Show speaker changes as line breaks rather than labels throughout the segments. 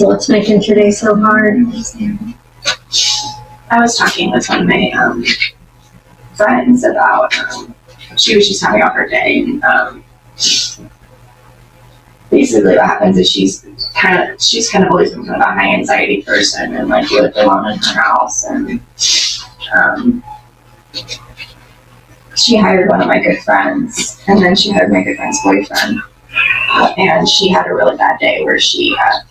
So what's making today so hard?
I was talking with one of my friends about, she was just having a hard day, and basically what happens is she's kind of always been kind of a high anxiety person, and like lived alone in her house, and she hired one of my good friends, and then she hired my good friend's boyfriend, and she had a really bad day where she had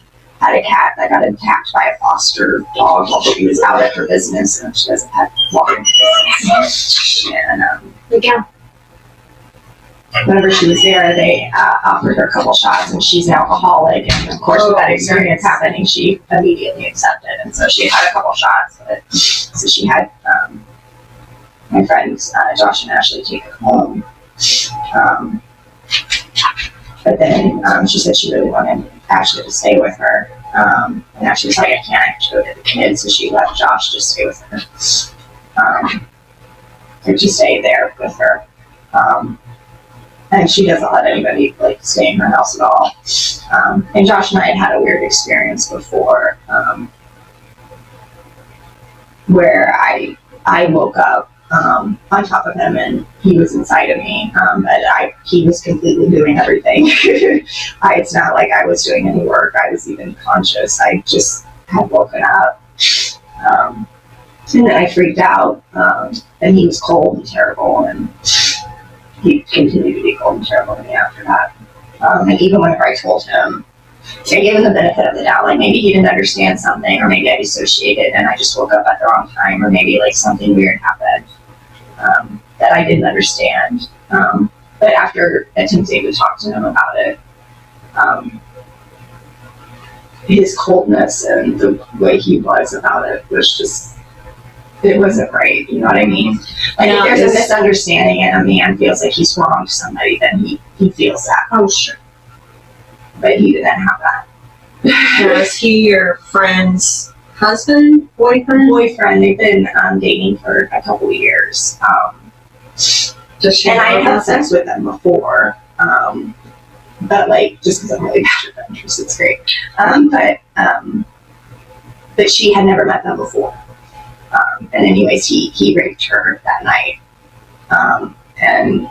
a cat that got attacked by a foster dog while she was out at her business, and she has a pet walking business. And whenever she was there, they offered her a couple shots, and she's an alcoholic, and of course with that experience happening, she immediately accepted, and so she had a couple shots. So she had my friends Josh and Ashley take her home, but then she said she really wanted Ashley to stay with her, and Ashley was like, I can't, I have to go get the kids, so she let Josh just stay with her, and to stay there with her, and she doesn't let anybody like stay in her house at all, and Josh and I had a weird experience before, where I woke up on top of him, and he was inside of me, but he was completely doing everything. It's not like I was doing any work, I was even conscious, I just had woken up, and then I freaked out, and he was cold and terrible, and he continued to be cold and terrible to me after that, and even whenever I told him, I gave him the benefit of the doubt, like maybe he didn't understand something, or maybe I dissociated and I just woke up at the wrong time, or maybe like something weird happened that I didn't understand. But after attempting to talk to him about it, his coldness and the way he was about it was just, it wasn't right, you know what I mean? Like if there's a misunderstanding and a man feels like he's wronged somebody, then he feels that.
Oh, sure.
But he didn't have that.
Was he your friend's husband, boyfriend?
They've been dating for a couple of years.
Does she
and I had had sex with them before, but like just because I'm really bad at adventures, it's great. But she had never met them before. And anyways, he raped her that night, and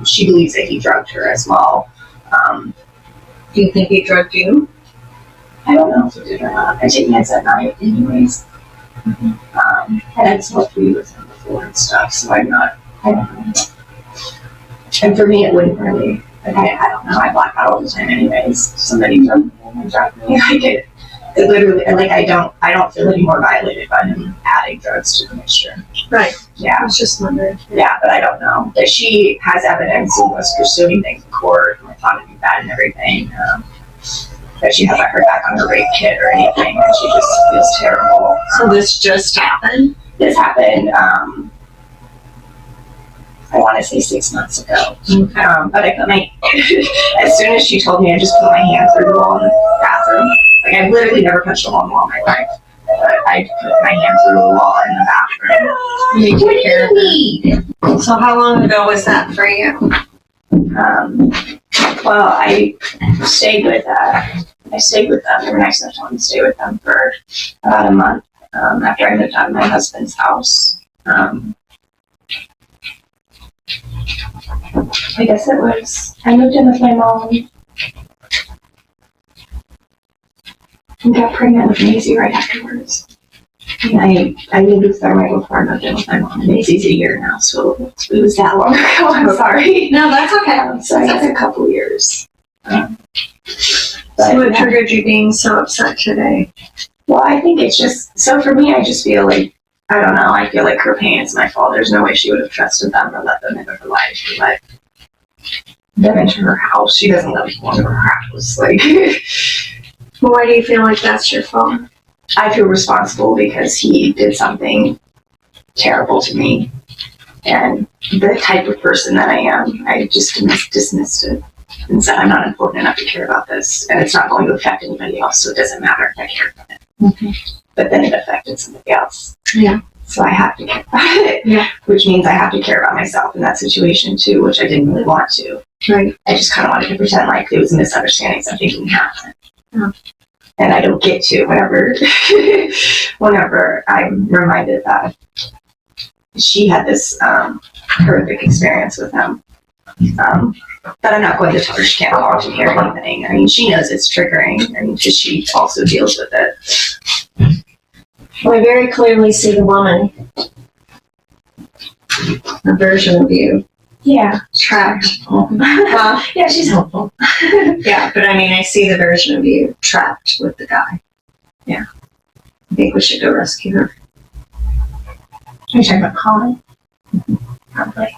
she believes that he drugged her as well.
Do you think he drugged you?
I don't know if he did or not. I take meds at night anyways. And I've smoked weed with him before and stuff, so I don't know. And for me, it wouldn't really, like, I don't know, I black out all the time anyways. Somebody drugged me, it literally, like, I don't feel any more violated by him adding drugs to the mixture.
Right.
Yeah.
I was just wondering.
Yeah, but I don't know. That she has evidence and was pursuing things in court, and I thought it'd be bad and everything. But she hasn't heard back on her rape kit or anything, and she just feels terrible.
So this just happened?
This happened, I want to say 6 months ago.
Okay.
But I put my, as soon as she told me, I just put my hand through the wall in the bathroom. Like, I've literally never touched a wall in my life. But I put my hand through the wall in the bathroom.
You
What do you need?
So how long ago was that for you?
Well, I stayed with them. They were nice enough to let me stay with them for about a month after I moved out of my husband's house. I guess it was, I moved in with my mom and got pregnant with Maisie right afterwards. And I lived with her right before I moved in with my mom. And Maisie's a year now, so it was that long ago. I'm sorry.
No, that's okay.
So I guess a couple years.
So what triggered you being so upset today?
Well, I think it's just, so for me, I just feel like, I don't know, I feel like her pain is my fault. There's no way she would have trusted them or let them into her life. She let them into her house. She doesn't let people into her house. Like,
Well, why do you feel like that's your fault?
I feel responsible because he did something terrible to me. And the type of person that I am, I just dismissed it and said, I'm not important enough to care about this. And it's not going to affect anybody else, so it doesn't matter if I care about it.
Mm-hmm.
But then it affected somebody else.
Yeah.
So I have to care about it. Yeah. Which means I have to care about myself in that situation too, which I didn't really want to.
Right.
I just kind of wanted to pretend like it was a misunderstanding, something didn't happen.
Yeah.
and I don't get to whenever I'm reminded that she had this horrific experience with him. But I'm not going to tell her she can't watch and hear anything. I mean, she knows it's triggering, and because she also deals with it.
Well, I very clearly see the woman, a version of you,
Yeah.
trapped.
Yeah, she's helpful.
Yeah, but I mean, I see the version of you trapped with the guy.
Yeah.
I think we should go rescue her.
Are you talking about Colin? Probably.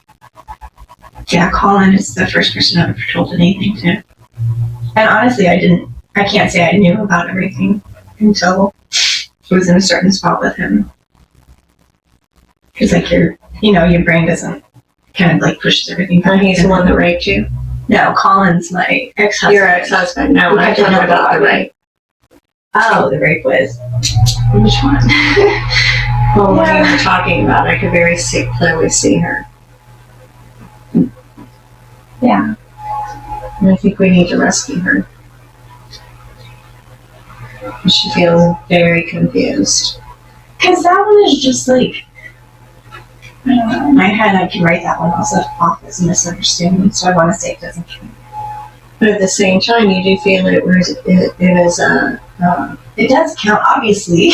Yeah, Colin is the first person I've ever told anything to.
And honestly, I can't say I knew about everything until I was in a certain spot with him. Because like your brain doesn't kind of like pushes everything back.
He's the one that raped you?
No, Colin's my ex-husband.
Your ex-husband. No, I'm talking about the rape.
Oh, the rape was. Which one?
Well, when you were talking about it, I could very clearly see her.
Yeah.
And I think we need to rescue her. She feels very confused.
Because that one is just like, I don't know, in my head I can write that one also off as a misunderstanding, so I want to say it doesn't count.
But at the same time, you do feel it is a...
It does count, obviously.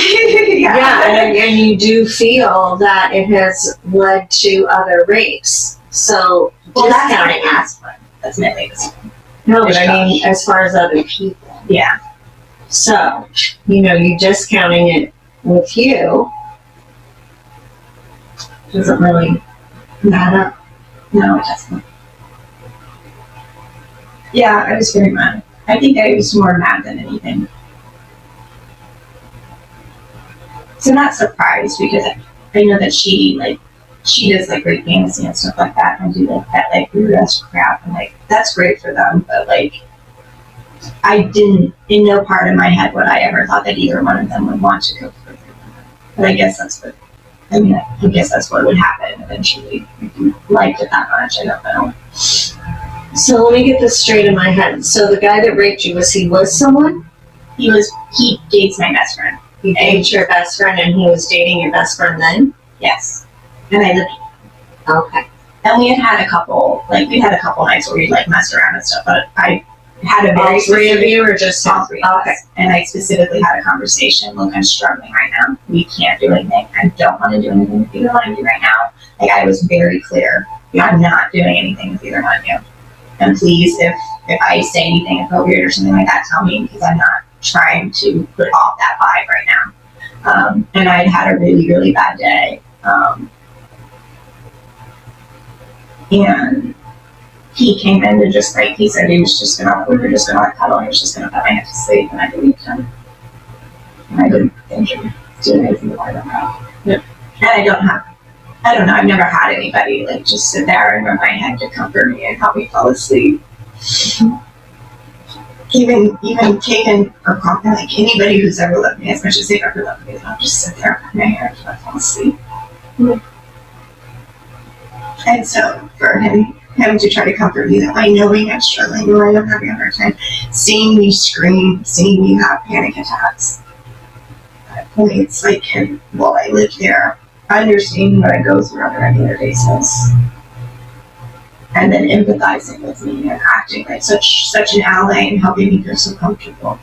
Yeah, and you do feel that it has led to other rapes. So,
Well, that's not
discounting
an last one. That's my latest one.
No, but I mean, as far as other people.
Yeah.
So, you discounting it with you doesn't really matter.
No, it doesn't. Yeah, I was very mad. I think I was more mad than anything. So not surprised because I know that she does like great fantasy and stuff like that and do like that like weird ass crap and like that's great for them, but like I didn't, in no part of my head would I ever thought that either one of them would want to go further. But I guess that's what would happen eventually. If you liked it that much, I don't know.
So let me get this straight in my head. So the guy that raped you, was he with someone?
He dates my best friend.
He dated your best friend and he was dating your best friend then?
Yes. And I lived.
Okay.
And we had a couple nights where we'd like mess around and stuff, but I had a very
All three of you or just
all three of
Okay.
us. And I specifically had a conversation. Look, I'm struggling right now. We can't do anything. I don't want to do anything with either one of you right now. Like I was very clear. I'm not doing anything with either one of you. And please, if I say anything inappropriate or something like that, tell me because I'm not trying to put off that vibe right now. And I'd had a really, really bad day. And he came in to just like, he said we were just gonna like cuddle and he was just gonna put my head to sleep and I believed him. And I didn't think he was doing anything more than that.
Yep.
And I don't know, I've never had anybody like just sit there and rub my head to comfort me and help me fall asleep. Even Kagan or Compton, like anybody who's ever loved me as much as they've ever loved me, I'll just sit there and put my hair until I fall asleep. Mm-hmm. And so for him to try to comfort me that way, knowing I'm struggling, knowing I'm having a hard time, seeing me scream, seeing me have panic attacks. It's like him, while I live there, understanding what I go through on a regular basis. And then empathizing with me and acting like such an ally and helping me feel so comfortable.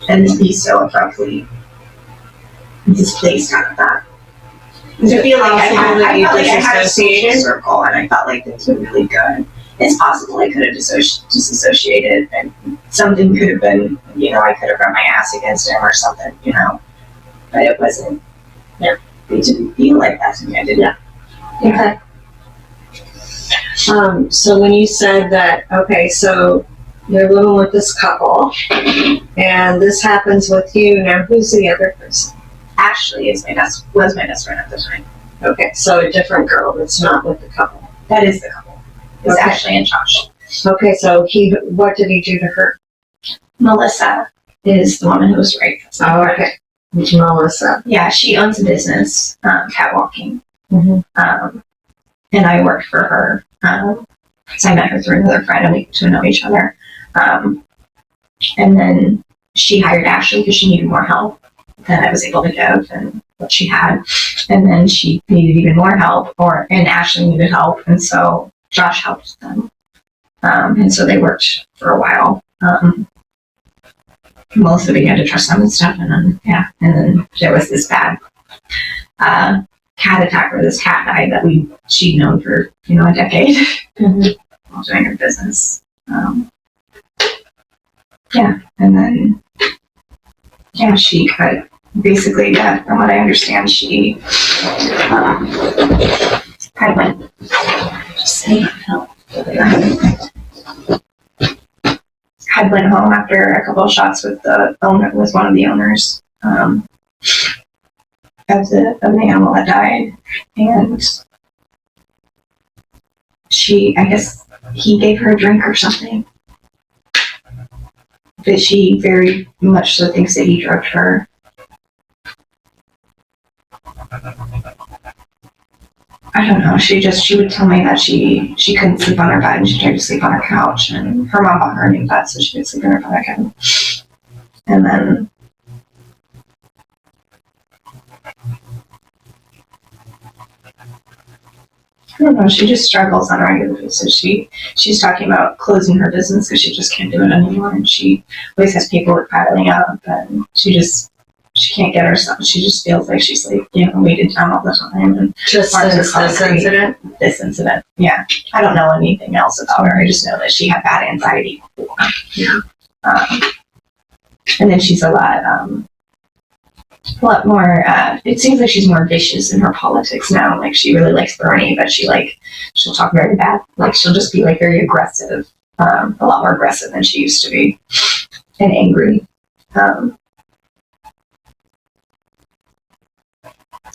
And then be so abruptly displaced out of that.
I feel like I
had a social circle and I felt like things were really good. It's possible I could have disassociated and something could have been, I could have run my ass against him or something, but it wasn't.
Yeah.
It didn't feel like that to me. I didn't.
Yeah. Okay. So when you said that, okay, so you're living with this couple and this happens with you, now who's the other person?
Ashley was my best friend at the time.
Okay, so a different girl that's not with the couple.
That is the couple. It's
Okay.
Ashley and Josh.
Okay, so what did he do to her?
Melissa is the woman who was raped.
Oh, okay. Melissa.
Yeah, she owns a business, catwalking.
Mm-hmm.
And I worked for her. So I met her through another friend and we got to know each other. And then she hired Ashley because she needed more help than I was able to give and what she had. And then she needed even more help, and Ashley needed help, and so Josh helped them. And so they worked for a while. Melissa began to trust them and stuff, and then there was this bad cat attack, where this cat died that she'd known for a decade while doing her business. And then she cut. Basically, from what I understand, she had went home after a couple of shots with the owner, was one of the owners of the animal that died, and I guess he gave her a drink or something. But she very much so thinks that he drugged her. I don't know. She would tell me that she couldn't sleep on her bed, and she tried to sleep on her couch, and her mom bought her a new bed so she could sleep in her bed again. And then I don't know. She just struggles on a regular basis. She's talking about closing her business because she just can't do it anymore, and she always has paperwork piling up, and she can't get herself. She just feels like she's weighted down all the time. And
Just this incident?
This incident, yeah. I don't know anything else about her. I just know that she had bad anxiety before.
Yeah.
And then she's a lot more, it seems like she's more vicious in her politics now. Like, she really likes Bernie, but she'll talk very bad. Like, she'll just be very aggressive, a lot more aggressive than she used to be, and angry.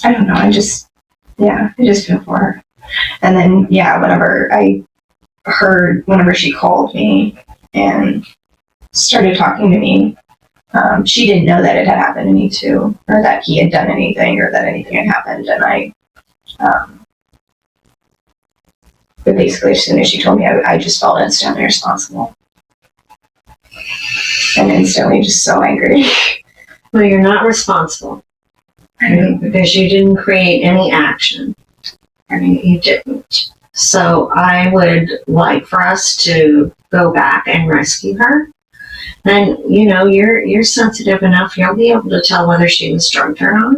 I don't know. I just feel for her. And then, whenever she called me and started talking to me, she didn't know that it had happened to me too, or that he had done anything, or that anything had happened. And but basically, as soon as she told me, I just felt instantly responsible. And instantly just so angry.
Well, you're not responsible. Right? Because you didn't create any action. I mean, you didn't. So I would like for us to go back and rescue her. And, you're sensitive enough, you'll be able to tell whether she was drugged or not.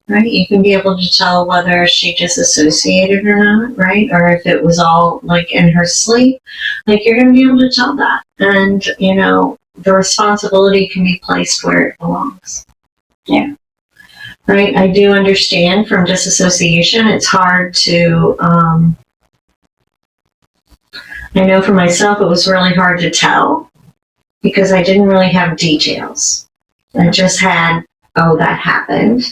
Right? You can be able to tell whether she disassociated or not, right? Or if it was all in her sleep. You're going to be able to tell that. And, the responsibility can be placed where it belongs.
Yeah.
Right? I do understand from disassociation, it's hard to, I know for myself, it was really hard to tell because I didn't really have details. I just had, that happened.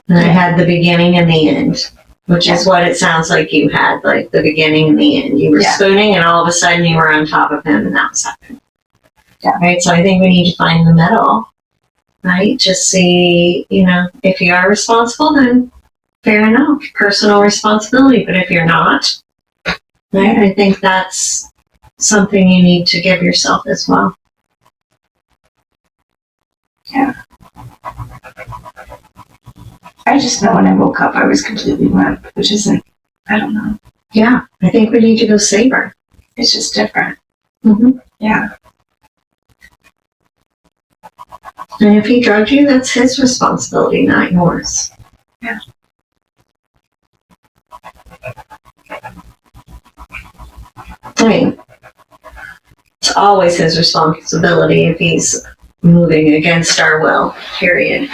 And I had the beginning and the end, which is what it sounds like you had, the beginning and the end. You were spooning, and all of a sudden you were on top of him, and that was happening. Yeah. Right? So I think we need to find the middle, right? Just see, if you are responsible, then fair enough, personal responsibility. But if you're not, right, I think that's something you need to give yourself as well.
Yeah. I just know when I woke up, I was completely limp, which isn't, I don't know.
Yeah, I think we need to go save her.
It's just different.
Mm-hmm.
Yeah.
And if he drugged you, that's his responsibility, not yours.
Yeah.
I mean, it's always his responsibility if he's moving against our will, period.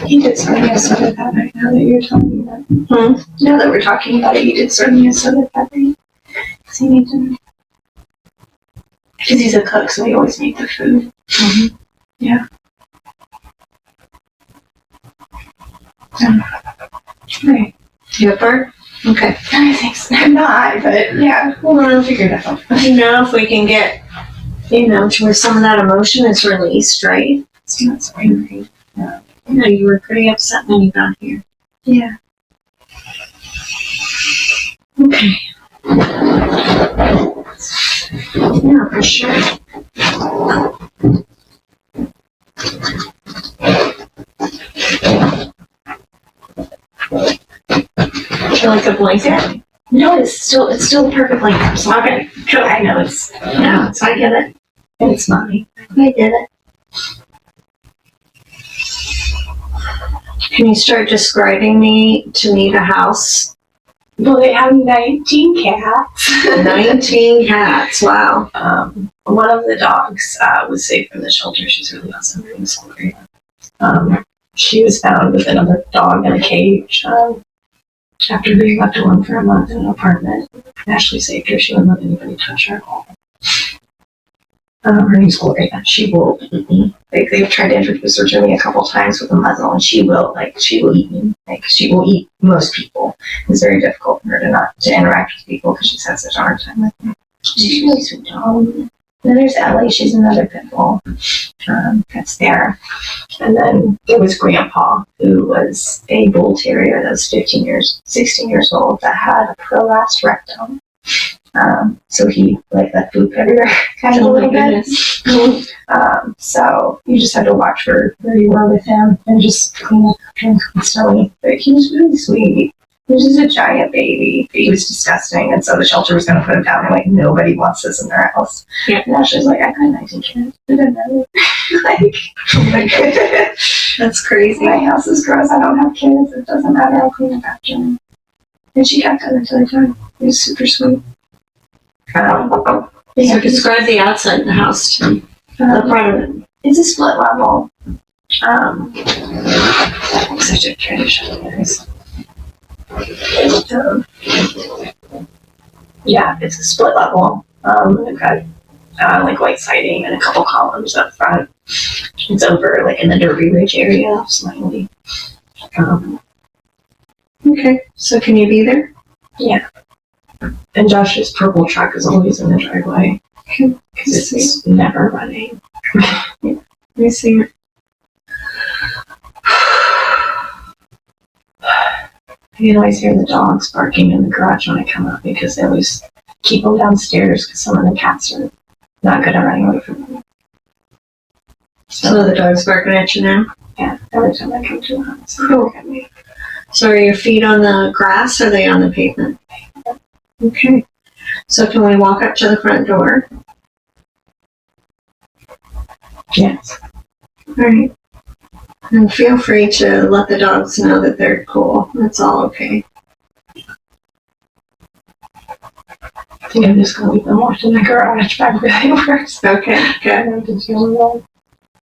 He did sort of a soda that night, now that you're telling me that. Now that we're talking about it, he did sort of a soda that night. Because he made dinner. Because he's a cook, so he always made the food.
Mm-hmm.
Yeah. Right.
You up for it? Okay.
I think so. I'm not, but yeah, we'll figure it out.
If we can get, to where some of that emotion is released, right?
It's not so angry.
Yeah. You were pretty upset when you got here.
Yeah.
Okay. Yeah, for sure. Would you like a blanket?
No, it's still perfectly.
Okay, cool.
I know it's,
Yeah, I get it.
it's mine.
I get it. Can you start describing to me the house?
Well, they have 19 cats.
19 cats, wow.
One of the dogs was saved from the shelter. She's really awesome. Her name's Cherie. She was found with another dog in a cage after being left alone for a month in an apartment. Ashley saved her. She wouldn't let anybody touch her at all. Her name's Gloria. She will eat me. They've tried to introduce her to me a couple times with a muzzle, and she will eat me. She will eat most people. It's very difficult for her to interact with people because she's had such a hard time with me. She's really sweet dog. Then there's Ellie. She's another pit bull. That's there. And then there was Grandpa, who was a bull terrier that was 16 years old that had a prolapsed rectum. So he left poop everywhere, kind of a little bit. So you just had to watch where you were with him and just clean up after him constantly. But he was really sweet. He was just a giant baby. He was disgusting, and so the shelter was going to put him down. And nobody wants this in their house.
Yeah.
And Ashley's like, I got 19 kids. I didn't know. Oh my God.
That's crazy.
My house is gross. I don't have kids. It doesn't matter. I'll clean up after him. And she kept him until I died. He was super sweet.
So describe the outside of the house to me. The front of it.
It's a split level. Such a tradition, guys. Yeah, it's a split level. They've got white siding and a couple columns up front. It's over in the Derby Ridge area, slightly.
Okay, so can you be there?
Yeah. And Josh's purple truck is always in the driveway because it's never running.
Let me see it.
You always hear the dogs barking in the garage when I come up because they always keep them downstairs because some of the cats are not good at running away from them.
So the dog's barking at you now?
Yeah, every time I come to the house, they
Cool.
look at me.
So are your feet on the grass or are they on the pavement? Okay. So can we walk up to the front door?
Yes.
All right. And feel free to let the dogs know that they're cool. That's all okay.
I think I'm just going to leave them locked in the garage back where they were.
Okay, good.
I have to deal with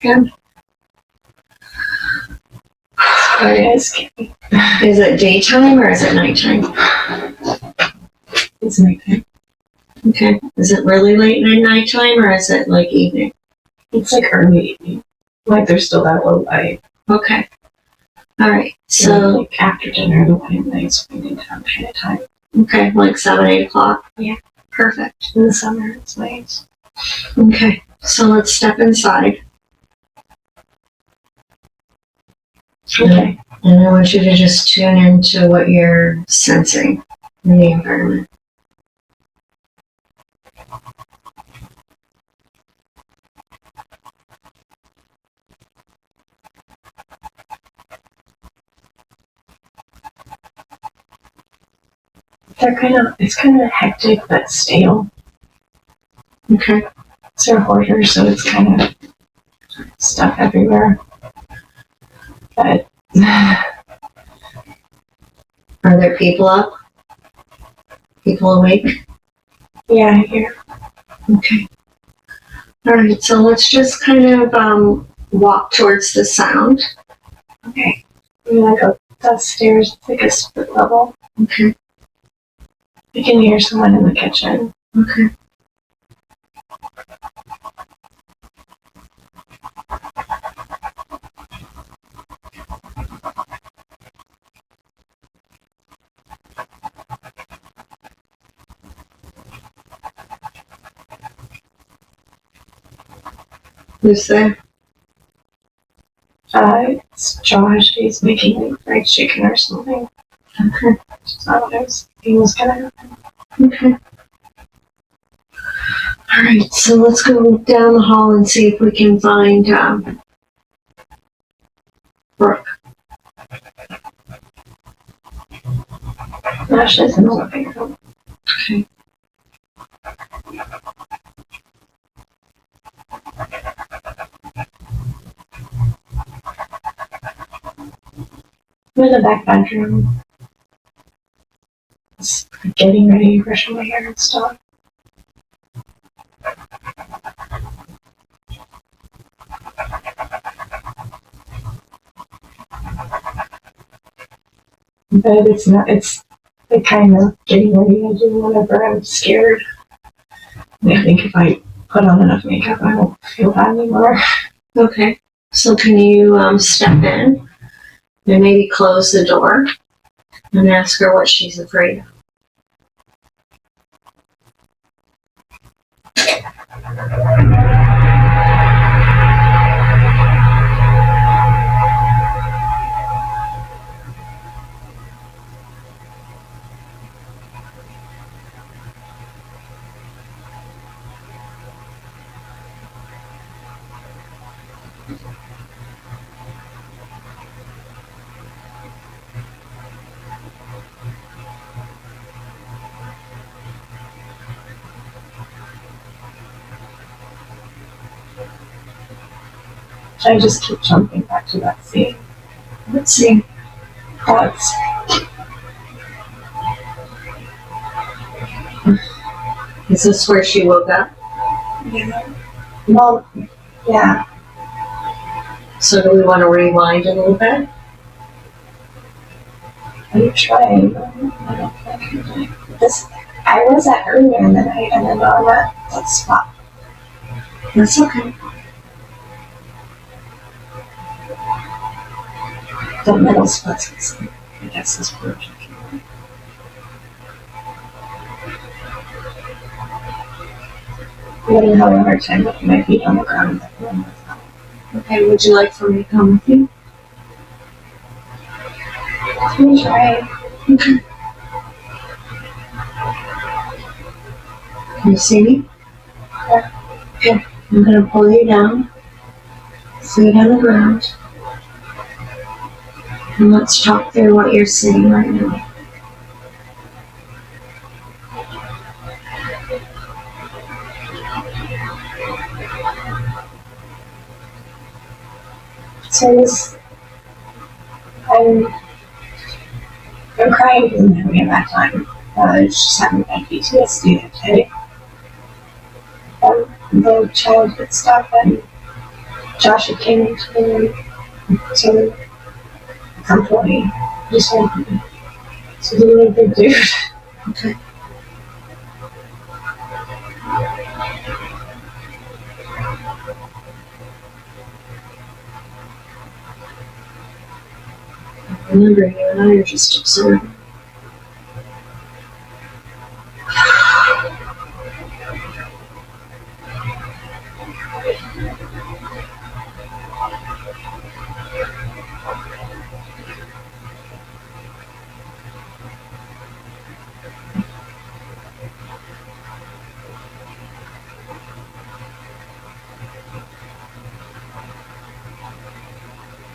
them.
Good.
It is scary.
Is it daytime or is it nighttime?
It's nighttime.
Okay. Is it really late nighttime or is it evening?
It's early evening. There's still that low light.
Okay. All right. So,
after dinner, the white light's winding down kind of time.
okay, 7, 8 o'clock?
Yeah.
Perfect.
In the summer, it's nice.
Okay. So let's step inside.
Okay.
And I want you to just tune into what you're sensing in the environment.
It's kind of hectic but stale.
Okay.
It's a hoarder, so it's kind of stuff everywhere. But
Are there people up? People awake?
yeah, here.
Okay. All right. So let's just kind of walk towards the sound.
Okay. I'm gonna go downstairs. It's a split level.
Okay.
You can hear someone in the kitchen.
Okay. Who's there?
It's Josh. He's making fried chicken or something.
Okay.
So I don't know. He was gonna happen.
Okay. All right, so let's go down the hall and see if we can find Brooke.
No, she doesn't know what I know.
Okay.
I'm in the back bedroom. Just getting ready, brushing my hair and stuff. But it's not, it's like kind of getting ready to do whatever. I'm scared. And I think if I put on enough makeup, I won't feel bad anymore.
Okay. So can you step in and maybe close the door and ask her what she's afraid of?
Should I just keep jumping back to that scene?
Let's see.
Thoughts.
Is this where she woke up?
Yeah. Well, yeah.
So do we want to rewind a little bit?
I'm trying. I don't think I can do it. This, I was at earlier in the night and then on that spot.
That's okay.
The middle spot's I guess is Brooke. I'm having a hard time putting my feet on the ground.
Okay, would you like for me to come with you?
Let me try.
Okay. Can you see me?
Yeah.
Okay. I'm going to pull you down, feet on the ground, and let's talk through what you're seeing right now.
So this, I'm crying because I'm having a bad time. I was just having my PTSD that day. The childhood stuff, and Josh had came into the room to comfort me. Just wanted me. So he's a really big dude.
Okay. Remember, you and I are just observing.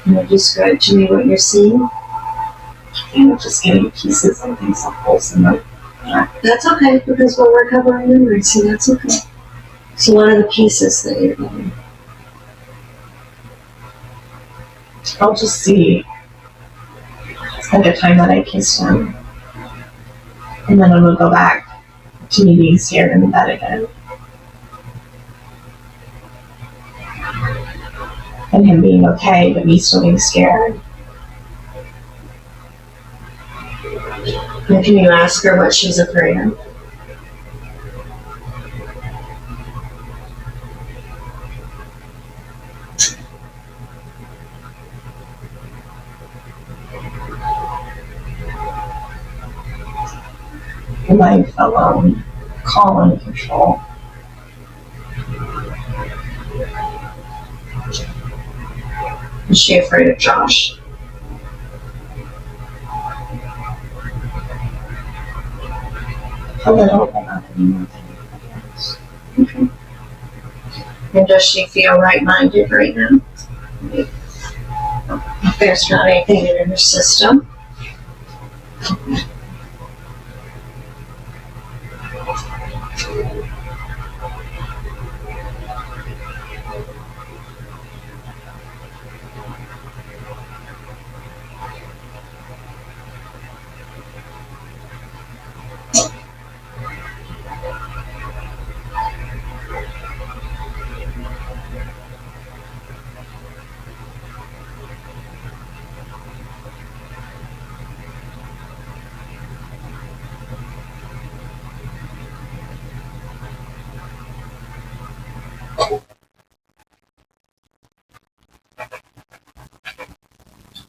Can you describe to me what you're seeing?
I'm just getting pieces and things of holes in them.
That's okay, because we're recovering memory, so that's okay. So what are the pieces that you're getting?
I'll just see. It's like a time that I kissed him. And then it'll go back to me being scared in bed again. And him being okay, but me still being scared.
And can you ask her what she's afraid of?
Life alone, call and control.
Is she afraid of Josh?
A little, but not anymore.
Okay. And does she feel right-minded right now? If there's not anything in her system.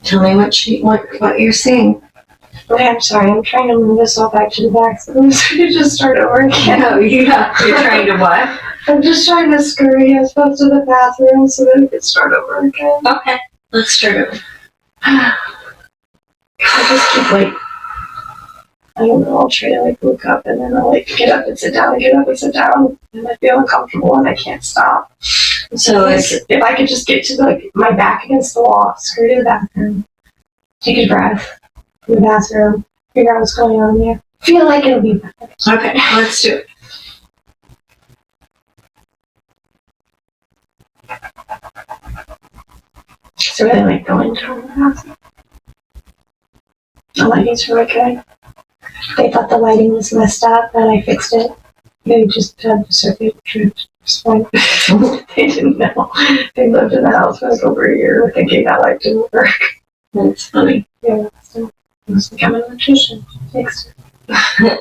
Tell me what you're seeing.
Okay, I'm sorry, I'm trying to move this all back to the back so I'm just gonna just start over again.
No, you're trying to what?
I'm just trying to scurry us both to the bathroom so that we can start over again.
Okay, let's start over.
I just keep like, I don't know, I'll try to like look up and then I'll like get up and sit down and get up and sit down and I feel uncomfortable and I can't stop.
So
If I could just get to like my back against the wall, scurry to the bathroom, take a breath in the bathroom, figure out what's going on there. Feel like it'll be better.
okay, let's do it.
So really like going to the bathroom. The lighting's really good. They thought the lighting was messed up, and I fixed it. They just had the circuit tripped. They didn't know. They lived in the house for like over a year thinking that light didn't work.
That's funny.
Yeah, so I was like, I'm an electrician. Fixed it.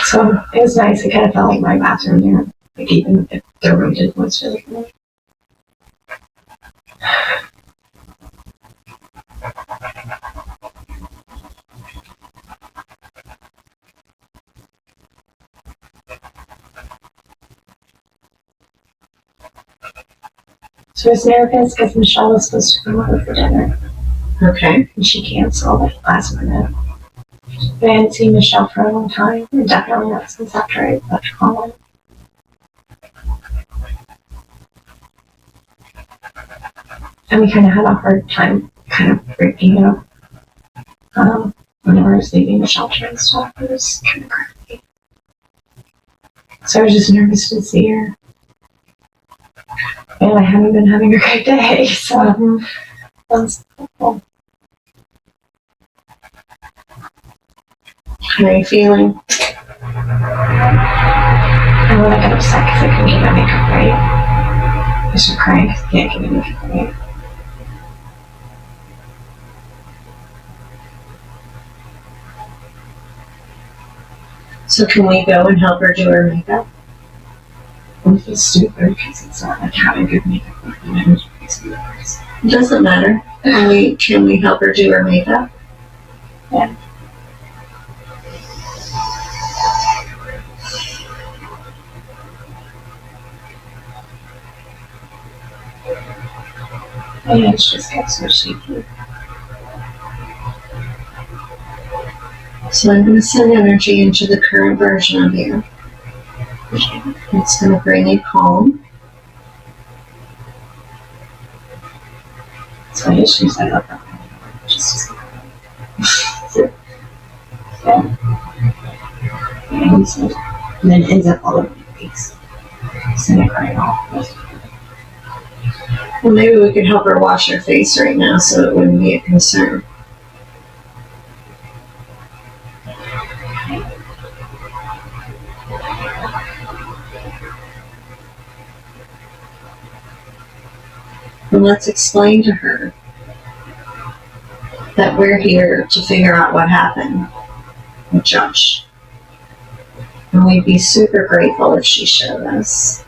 So it was nice. It kind of felt like my bathroom there. Like even if the room didn't was really good. So I was nervous because Michelle was supposed to come over for dinner.
Okay.
And she canceled it last minute. I hadn't seen Michelle for a long time. And definitely not since after I left college. And we kind of had a hard time kind of breaking up. Whenever I was leaving the shelter and stuff, it was kind of crazy. So I was just nervous to see her. And I haven't been having a great day, so that's helpful.
How are you feeling?
And when I got upset because I couldn't get my makeup right, I started crying because I can't get my makeup right.
So can we go and help her do her makeup?
I feel stupid because it's not like having good makeup.
It doesn't matter. Can we help her do her makeup?
Yeah. My hands just get so shaky.
So I'm going to send energy into the current version of you. It's going to bring you calm.
So my issues, I love that. Just yeah. And then it ends up all over my face. So I cry off.
Well, maybe we could help her wash her face right now so it wouldn't be a concern. And let's explain to her that we're here to figure out what happened with Josh. And we'd be super grateful if she showed us.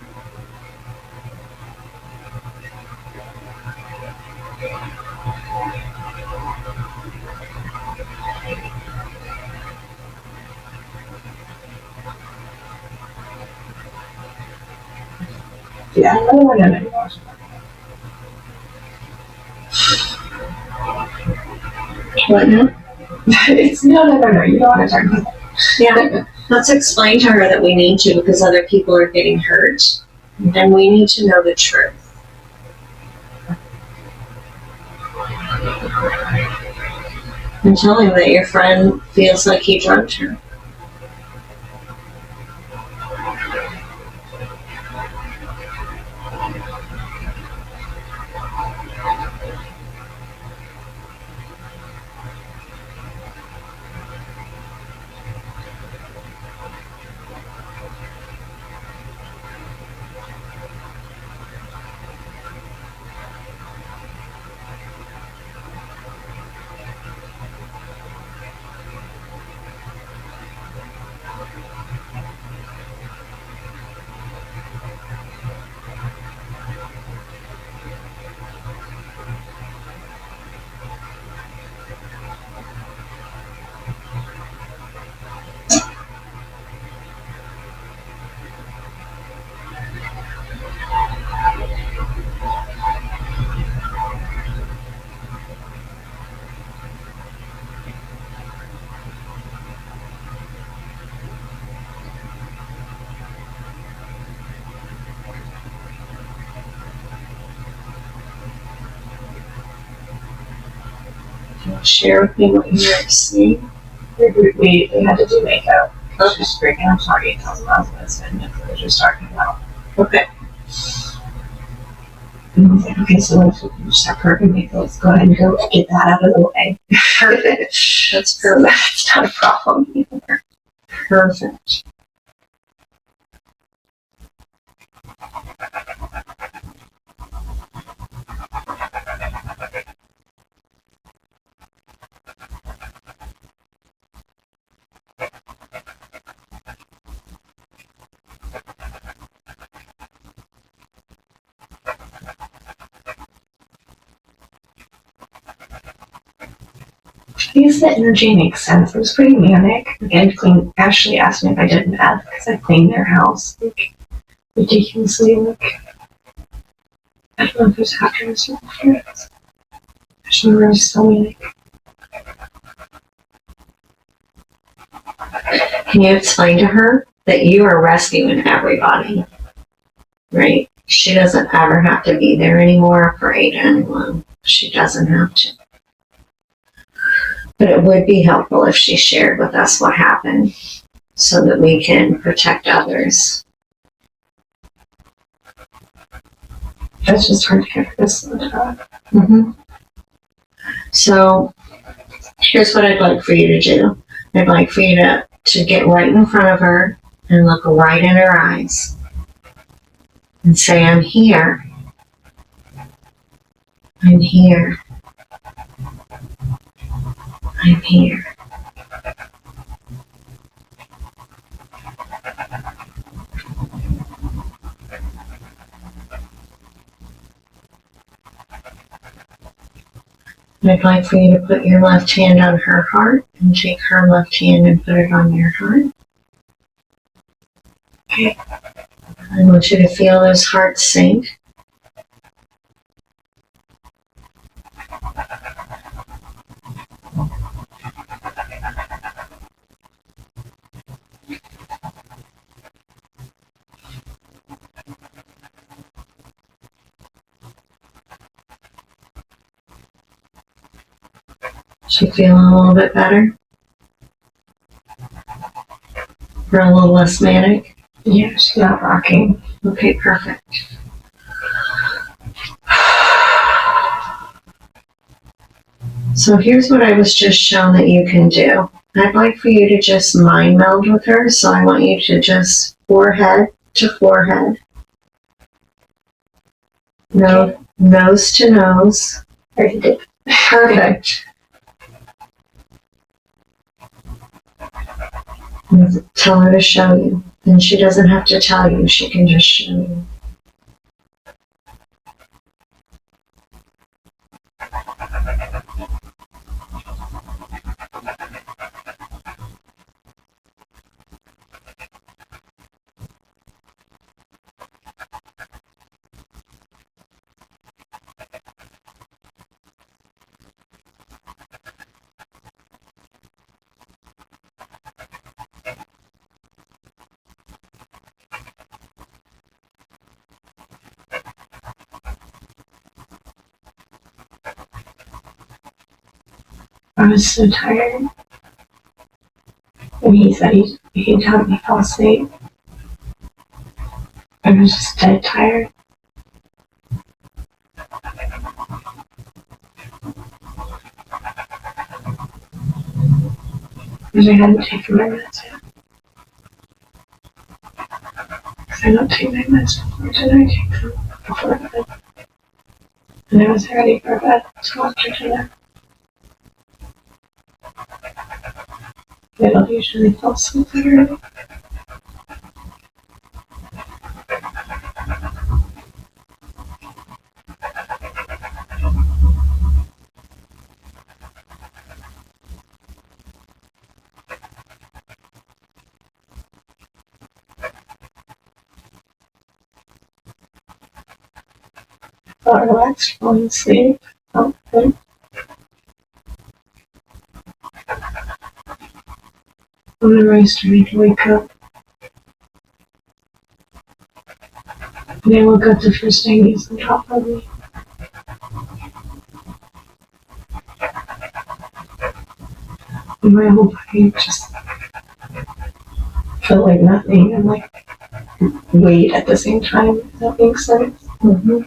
Yeah, I don't want to know anymore.
What now?
It's no, you don't want to talk about that.
Yeah. Let's explain to her that we need to because other people are getting hurt. And we need to know the truth. And tell him that your friend feels like he drugged her. Share with me what you were seeing.
We had to do makeup. She's breaking up $48,000 and we were just talking about.
Okay.
And I was like, okay, so let's just have her and makeup. Let's go ahead and go get that out of the way.
Perfect. That's perfect.
That's not a problem either.
Perfect.
I guess the energy makes sense. It was pretty manic. Again, Ashley asked me if I did meth because I cleaned their house like ridiculously. Like I don't know if it was after this or after. She was so manic.
Can you explain to her that you are rescuing everybody? Right? She doesn't ever have to be there anymore for aid to anyone. She doesn't have to. But it would be helpful if she shared with us what happened so that we can protect others.
That's just hard to get this one.
Mm-hmm. So here's what I'd like for you to do. I'd like for you to get right in front of her and look right in her eyes and say, I'm here. I'm here. I'm here. And I'd like for you to put your left hand on her heart and take her left hand and put it on your heart. Okay. I want you to feel those hearts sink. She feeling a little bit better? Or a little less manic?
Yeah, she's not rocking.
Okay, perfect. So here's what I was just shown that you can do. I'd like for you to just mind meld with her, so I want you to just forehead to forehead. No, nose to nose.
Already did.
Perfect. Tell her to show you. And she doesn't have to tell you, she can just show you.
I was so tired. And he said he'd help me fall asleep. I was just dead tired. Because I hadn't taken my meds yet. Because I don't take my meds before dinner. I take them before bed. And I was ready for bed, so after dinner. I don't usually fall asleep that early. Felt relaxed, falling asleep. Felt good. Whenever I started to wake up, and I woke up the first thing he was on top of me. And my whole body just felt like nothing and like weight at the same time, if that makes sense.
Mm-hmm.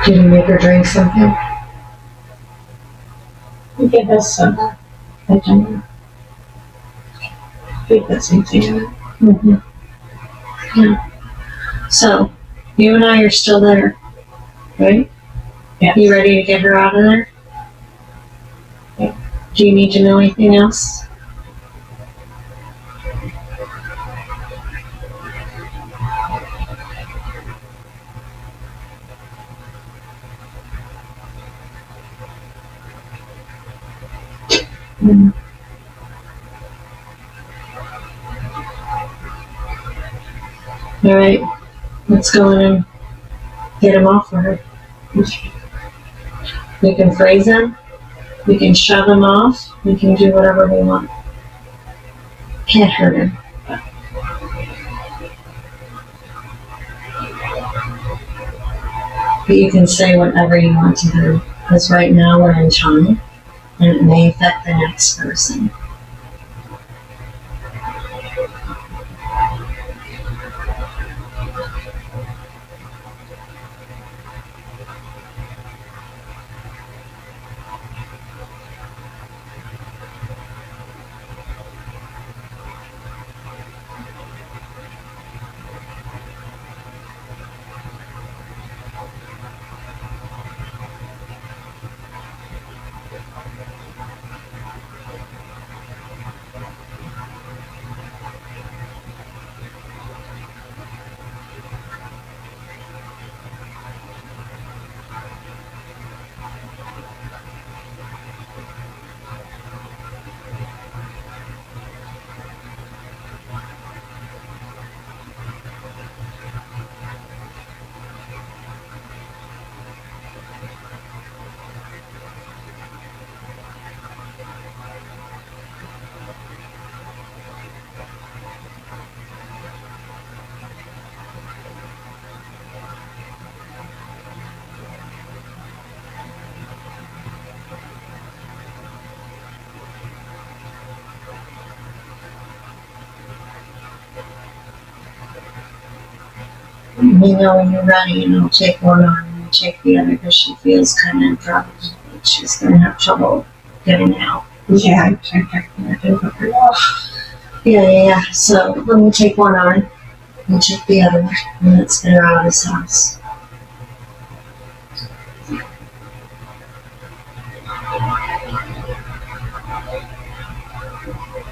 Did you make her drink something?
He gave us soda at dinner. He put something in it.
Mm-hmm. Yeah. So, you and I are still there, right?
Yes.
You ready to get her out of there?
Yeah.
Do you need to know anything else?
Mm.
All right, let's go in and get him off of her. We can phrase him. We can shove him off. We can do whatever we want. Can't hurt him. But you can say whatever you want to him. Because right now we're in time, and it may affect the next person. You know when you're ready, and I'll take one arm and take the other because she feels kind of drugged. She's going to have trouble getting out.
Yeah, I checked that pretty well.
Yeah. So let me take one arm and take the other one, and let's get her out of this house.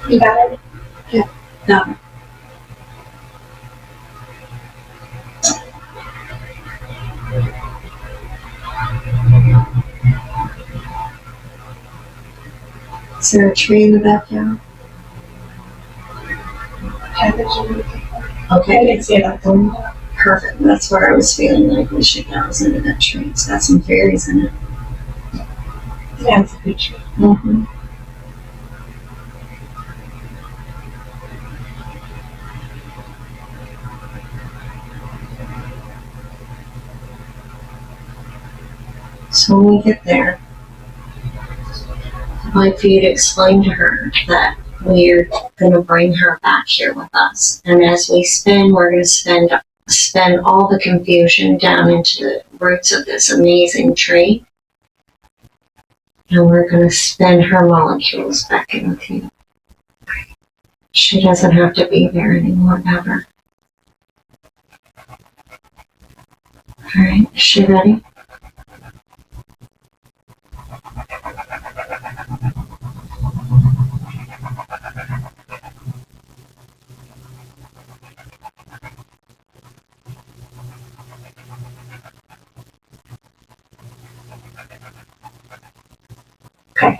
You got it?
Yeah.
No.
Is there a tree in the backyard?
Yeah, there's a really big one.
I
Okay,
didn't see that one.
perfect. That's where I was feeling like we should go, is into that tree. It's got some fairies in it.
Yeah, it's a good tree.
Mm-hmm. So when we get there, I'd like for you to explain to her that we're going to bring her back here with us. And as we spin, we're going to spend all the confusion down into the roots of this amazing tree. And we're going to spin her molecules back in with you. She doesn't have to be there anymore, ever. All right, is she ready? Okay.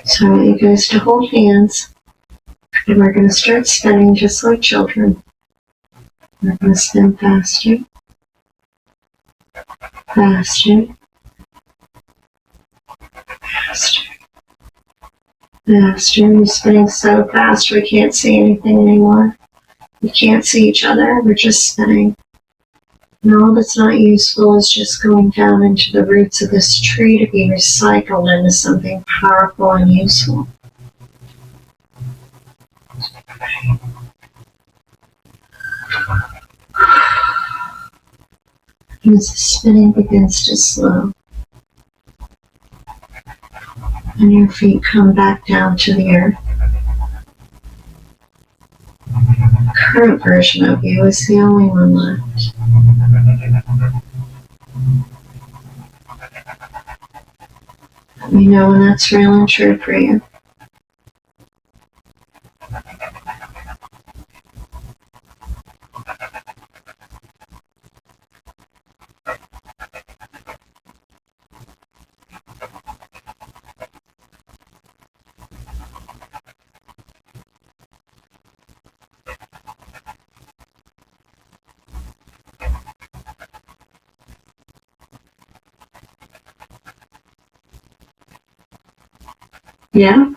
So I want you guys to hold hands, and we're going to start spinning just like children. We're going to spin faster, faster, faster, faster. You're spinning so fast we can't see anything anymore. We can't see each other. We're just spinning. And all that's not useful is just going down into the roots of this tree to be recycled into something powerful and useful. As the spinning begins to slow, and your feet come back down to the earth, the current version of you is the only one left. Let me know when that's real and true for you. Yeah?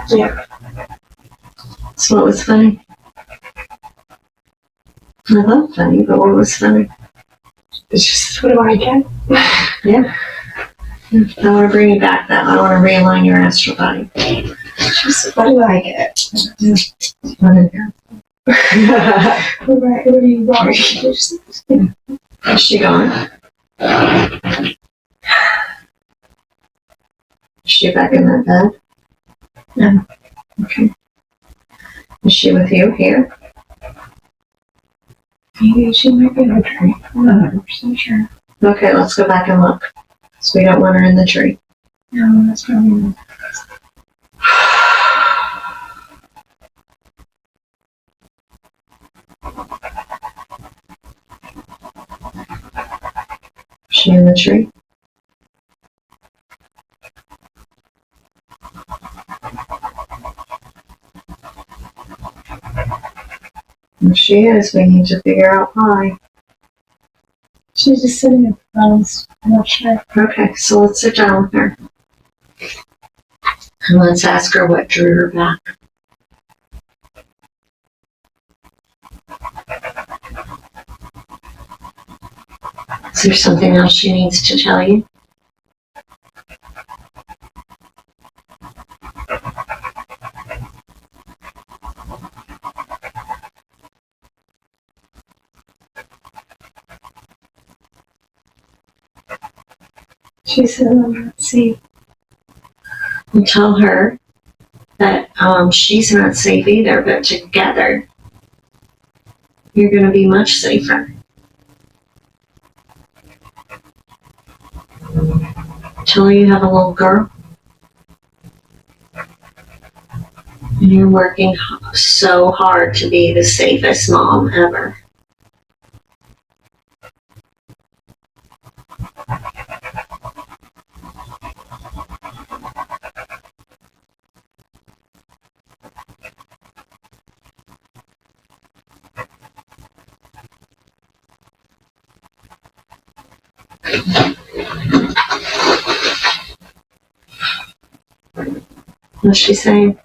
Yeah.
So what was funny? I love funny, but what was funny?
It's just, what do I get?
Yeah. I want to bring you back though. I want to realign your astral body.
Just, what do I get?
What is that?
What do you want?
Is she gone? Is she back in that bed?
No.
Okay. Is she with you here?
Maybe she might be in a tree. I'm not 100% sure.
Okay, let's go back and look. So we don't want her in the tree.
No, that's probably not.
Is she in the tree? If she is, we need to figure out why.
She's just sitting at the bones. I'm not sure.
Okay, so let's sit down with her. And let's ask her what drew her back. Is there something else she needs to tell you?
She said, I'm not safe.
And tell her that she's not safe either, but together you're going to be much safer. Tell her you have a little girl. And you're working so hard to be the safest mom ever. What's she saying?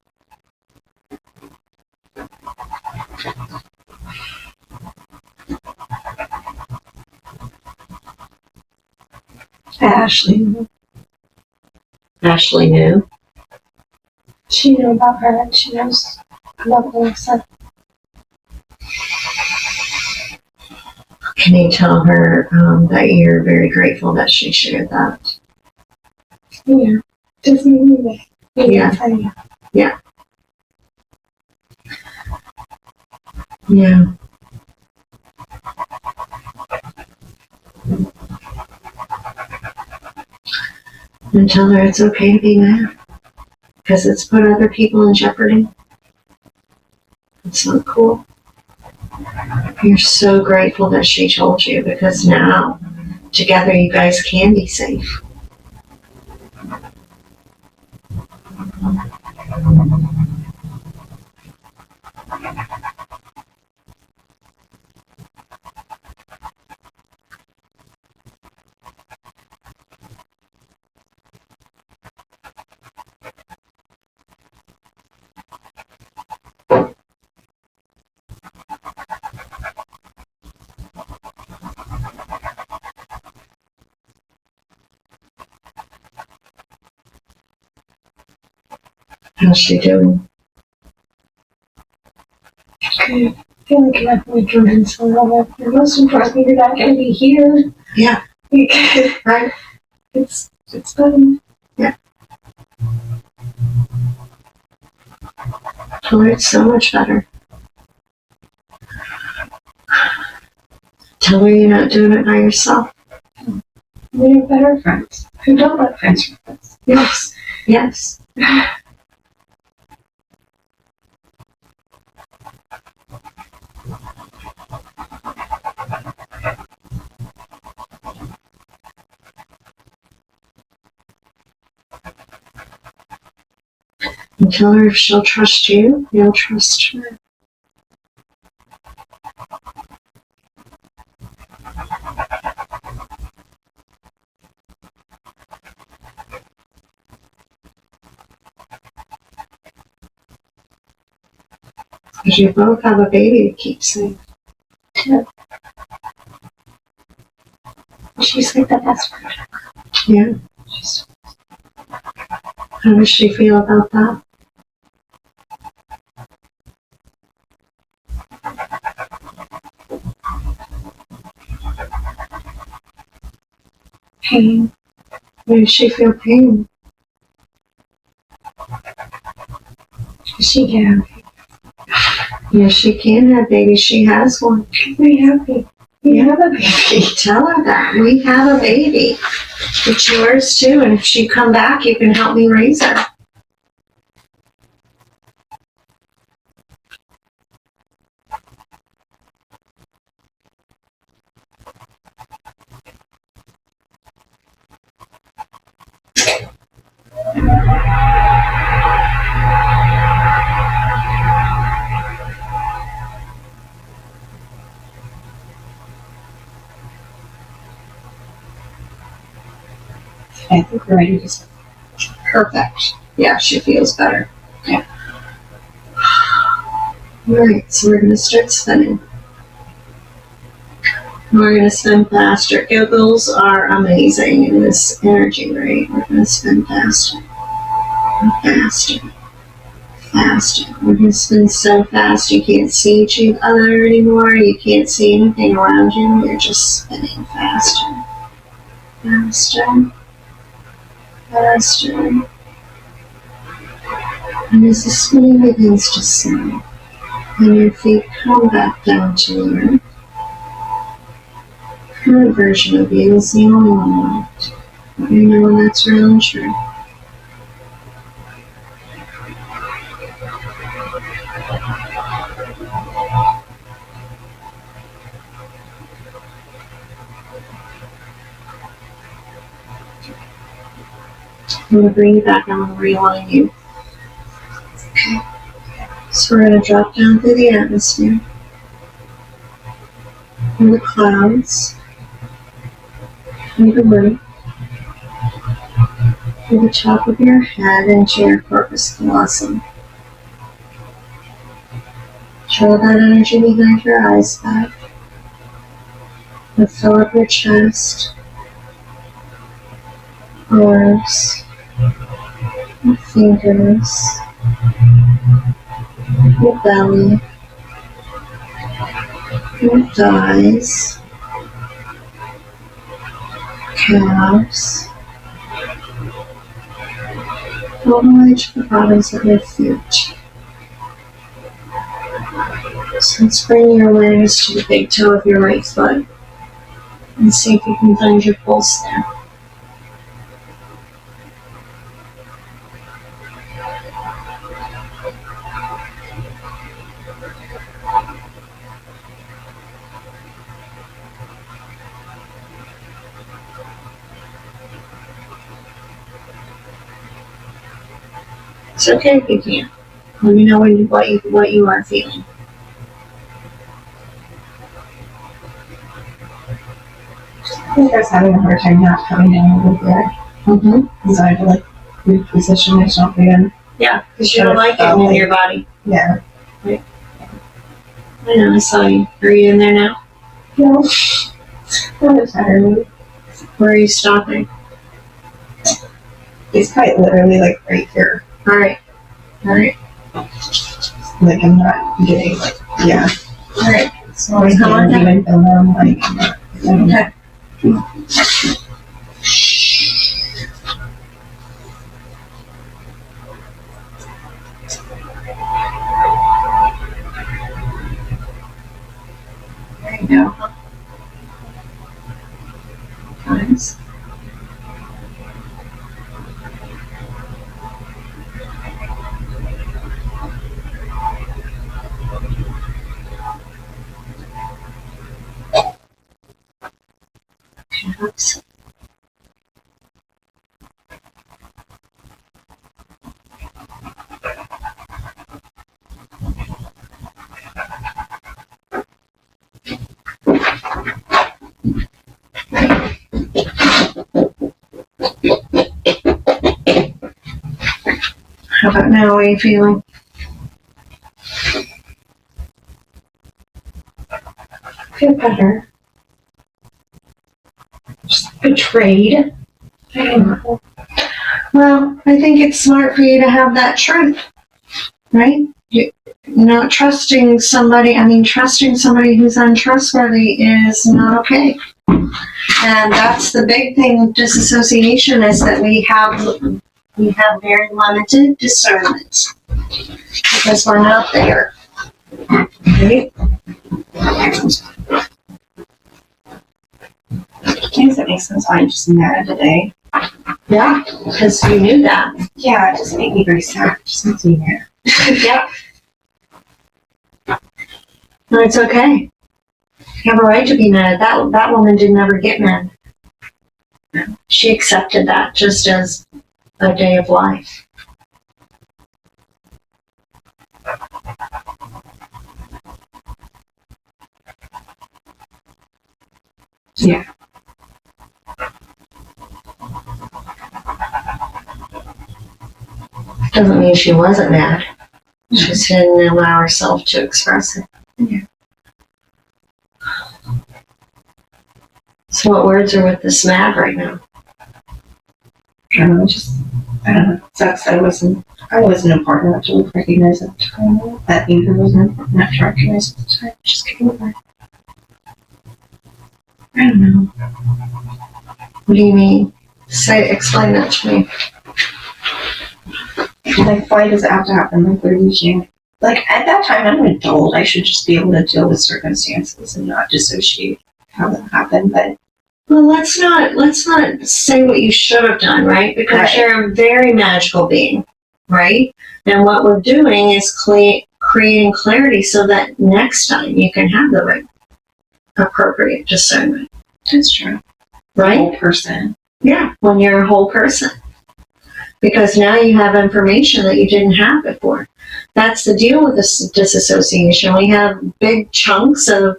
Ashley,
Ashley knew.
she knew about her and she knows about Melissa.
Can you tell her that you're very grateful that she shared that?
Yeah, just me.
Yeah.
Funny.
Yeah. And tell her it's okay to be mad. Because it's put other people in jeopardy. It's not cool. You're so grateful that she told you because now, together, you guys can be safe. How's she doing?
Okay. I feel like I'm like doing so well. The most important, you're not going to be here.
Yeah. Right?
It's fun.
Tell her it's so much better. Tell her you're not doing it by yourself.
We're better friends who don't let friends with us.
Yes. Yes. And tell her if she'll trust you, you'll trust her. Because you both have a baby to keep safe.
She's like the best friend.
Yeah. How does she feel about that?
Pain.
Why does she feel pain?
She can.
Yes, she can have babies. She has one.
Be happy. We have a baby.
Tell her that. We have a baby. It's yours too, and if she come back, you can help me raise her.
I think we're ready to start.
Perfect. Yeah, she feels better. Yeah. Alright, so we're going to start spinning. We're going to spin faster. Giggles are amazing in this energy, right? We're going to spin faster. Faster. Faster. We're going to spin so fast you can't see each other anymore. You can't see anything around you. You're just spinning faster. Faster. Faster. And as the spinning begins to slow, and your feet come back down to the earth, the current version of you is the only one left. But you know when that's real and true. I'm going to bring you back. I'm going to realign you. Okay. So we're going to drop down through the atmosphere. And the clouds.
Maybe
to the top of your head into your corpus callosum. Draw that energy behind your eyes back. And fill up your chest, arms, your fingers, your belly, your thighs, calves, all the way to the bottoms of your feet. So let's bring your awareness to the big toe of your right foot and see if you can find your pulse there. It's okay if you can't. Let me know what you are feeling.
I think I was having a hard time not coming down a little bit.
Mm-hmm.
So I had to like reposition myself again.
Yeah, because you don't like it in your body.
Yeah.
I know, I saw you. Are you in there now?
No. I'm tired.
Where are you stopping?
It's quite literally like right here.
Alright. Alright.
Like I'm not getting like, yeah.
Alright.
So I can't even feel them. Like I'm not.
Okay. There you go. Nice. Calves. How about now? How are you feeling?
I feel better. Just betrayed. I don't know.
Well, I think it's smart for you to have that truth, right? You're not trusting somebody, trusting somebody who's untrustworthy is not okay. And that's the big thing with disassociation is that we have very limited discernment because we're not there, right?
I guess that makes sense why I'm just mad today.
Yeah, because you knew that.
Yeah, it just made me very sad. It just makes me mad.
Yeah. No, it's okay. You have a right to be mad. That woman didn't ever get mad. She accepted that just as a day of life.
Yeah.
Doesn't mean she wasn't mad. She just didn't allow herself to express it.
Yeah.
So what words are with this mad right now?
I don't know, I don't know. It sucks that I wasn't important enough to recognize at the time. That anger wasn't important enough to recognize at the time. Just get over it. I don't know.
What do you mean? Explain that to me.
Like, why does it have to happen? Like, what are we doing? Like, at that time, I'm an adult. I should just be able to deal with circumstances and not dissociate how that happened. But
Well, let's not say what you should have done, right? Because
Right.
you're a very magical being, right? And what we're doing is creating clarity so that next time you can have the right, appropriate discernment,
it's true.
right?
Whole person.
Yeah, when you're a whole person. Because now you have information that you didn't have before. That's the deal with this disassociation. We have big chunks of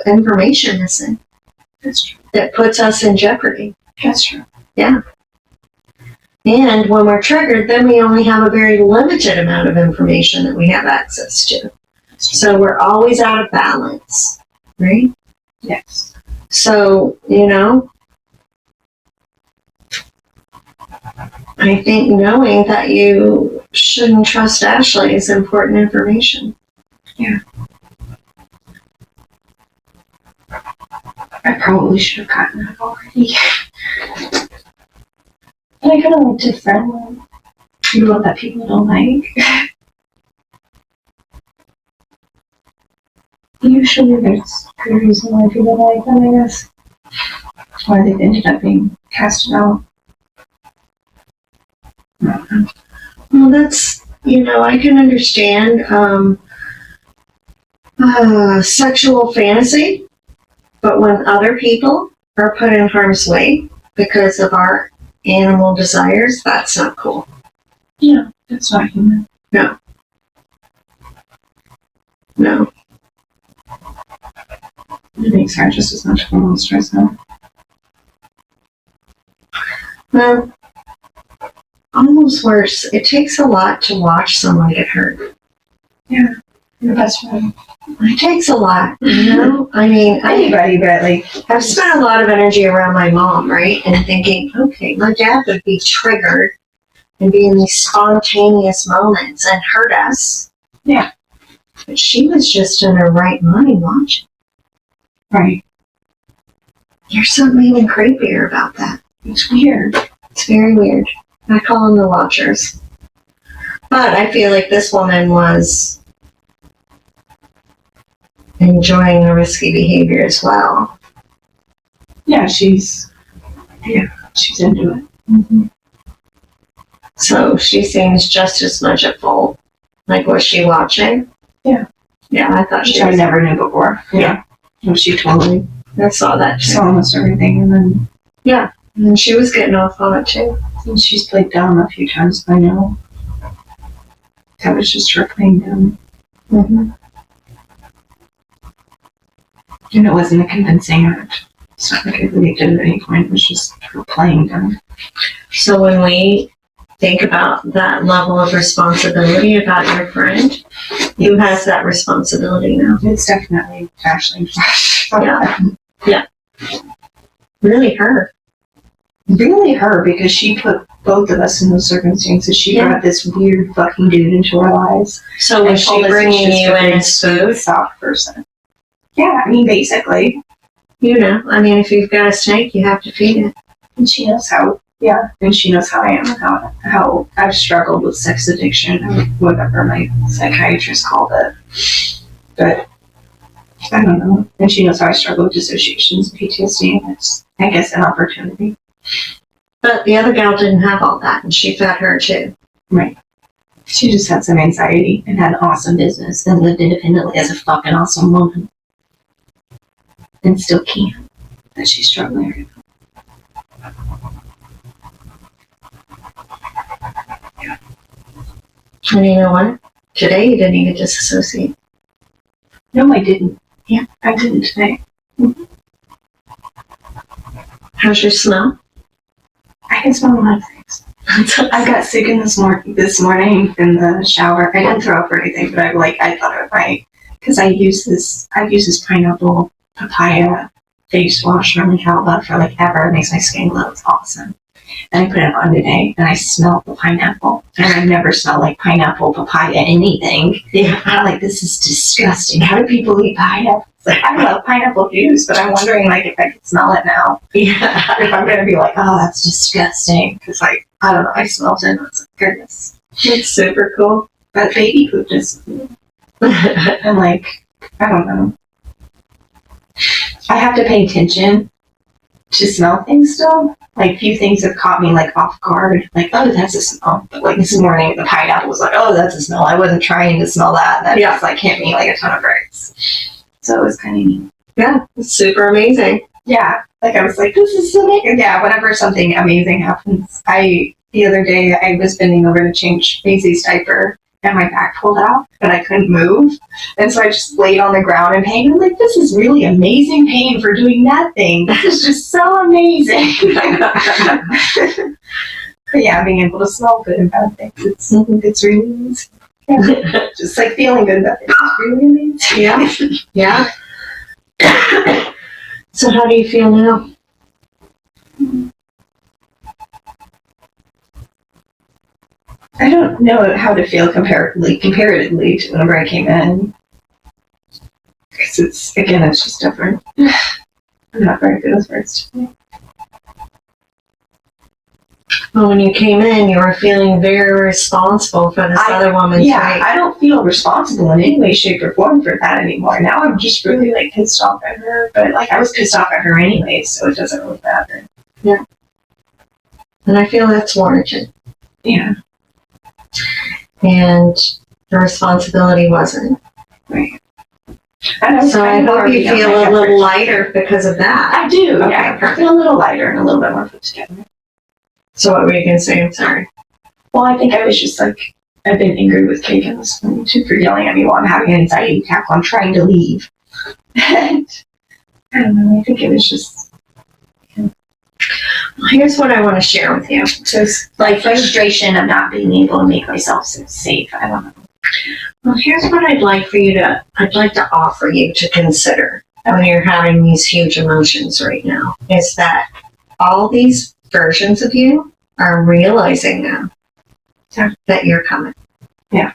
information missing.
That's true.
that puts us in jeopardy.
That's true.
And when we're triggered, then we only have a very limited amount of information that we have access to. So we're always out of balance, right?
Yes.
So, you know, I think knowing that you shouldn't trust Ashley is important information.
Yeah. I probably should have gotten that already. But I kind of like to friend people that people don't like. Usually there's a good reason why people don't like them, I guess. Why they've ended up being casted out.
Well, that's, you know, I can understand sexual fantasy, but when other people are put in harm's way because of our animal desires, that's not cool.
Yeah, that's not human.
No.
It makes her just as much of a monster as them.
Well, almost worse. It takes a lot to watch someone get hurt.
Yeah, your best friend.
It takes a lot, you know? I mean,
Anybody, but like,
I've spent a lot of energy around my mom, right? And thinking, okay, my dad would be triggered and be in these spontaneous moments and hurt us.
Yeah.
But she was just in her right mind watching.
right.
There's something even creepier about that.
It's weird.
It's very weird. I call them the watchers. But I feel like this woman was enjoying the risky behavior as well.
Yeah, she's into it.
Mm-hmm. So she seems just as much at fault. Like, was she watching?
Yeah.
Yeah, I thought
Which
she
I
was.
never knew before.
Yeah.
No, she totally
I saw that too.
saw almost everything, and then
And she was getting off on it too.
and she's played dumb a few times by now. That was just her playing dumb.
Mm-hmm.
And it wasn't a convincing act. It's not like I believed it at any point. It was just her playing dumb.
So when we think about that level of responsibility about your friend, who has that responsibility now?
It's definitely Ashley.
Yeah. Really her.
Really her, because she put both of us in those circumstances. She
Yeah.
brought this weird fucking dude into our lives.
So was she bringing you in as food?
Soft person. Yeah, I mean, basically.
You know, I mean, if you've got a snake, you have to feed it.
And she knows how, and she knows how I am, how I've struggled with sex addiction, or whatever my psychiatrist called it. But, I don't know. And she knows how I struggle with dissociations and PTSD, and it's, I guess, an opportunity.
But the other gal didn't have all that, and she fed her too.
Right. She just had some anxiety and had an awesome business and lived independently as a fucking awesome woman. And still can. But she's struggling right now.
And you know what? Today you didn't even disassociate.
No, I didn't.
Yeah.
I didn't today.
How's your smell?
I can smell a lot of things. I got sick this morning in the shower. I didn't throw up or anything, but I thought it might, because I use this pineapple papaya face wash from Calva for like ever. It makes my skin glow. It's awesome. And I put it on today, and I smelled the pineapple. And I've never smelled like pineapple, papaya, anything.
Yeah.
I'm like, this is disgusting. How do people eat pineapple? Like, I love pineapple juice, but I'm wondering like if I can smell it now.
Yeah.
If I'm gonna be like, oh, that's disgusting. Because like, I don't know, I smelled it and I was like, goodness.
It's super cool.
But baby poop just, and like, I don't know. I have to pay attention to smell things still. Like, few things have caught me like off guard. Like, oh, that's a smell. But like this morning, the pineapple was like, oh, that's a smell. I wasn't trying to smell that. That just like hit me like a ton of bricks. So it was kind of neat.
Yeah, it's super amazing.
Yeah, like I was like, this is so neat. Yeah, whenever something amazing happens. The other day I was bending over to change Maisie's diaper, and my back pulled out and I couldn't move. And so I just laid on the ground in pain. I'm like, this is really amazing pain for doing nothing. This is just so amazing. But yeah, being able to smell good about things, it's really amazing. Yeah. Just like feeling good about things, it's really amazing.
Yeah. So how do you feel now?
I don't know how to feel comparatively to whenever I came in. Because it's just different. I'm not very good with words today.
Well, when you came in, you were feeling very responsible for this other woman's rape.
I don't feel responsible in any way, shape, or form for that anymore. Now I'm just really like pissed off at her. But like I was pissed off at her anyway, so it doesn't really matter.
Yeah. And I feel that's warranted.
Yeah.
And the responsibility wasn't.
Right.
So I hope you feel a little lighter because of that.
I do,
Okay,
yeah. I
perfect.
feel a little lighter and a little bit more put together.
So what were you going to say? I'm sorry.
Well, I think I was just like, I've been angry with Kate and this morning too for yelling at me while I'm having an anxiety attack while I'm trying to leave. And I don't know, I think it was just...
Well, here's what I want to share with you.
Just like frustration of not being able to make myself safe. I don't know.
Well, here's what I'd like to offer you to consider when you're having these huge emotions right now, is that all these versions of you are realizing now that you're coming.
Yeah.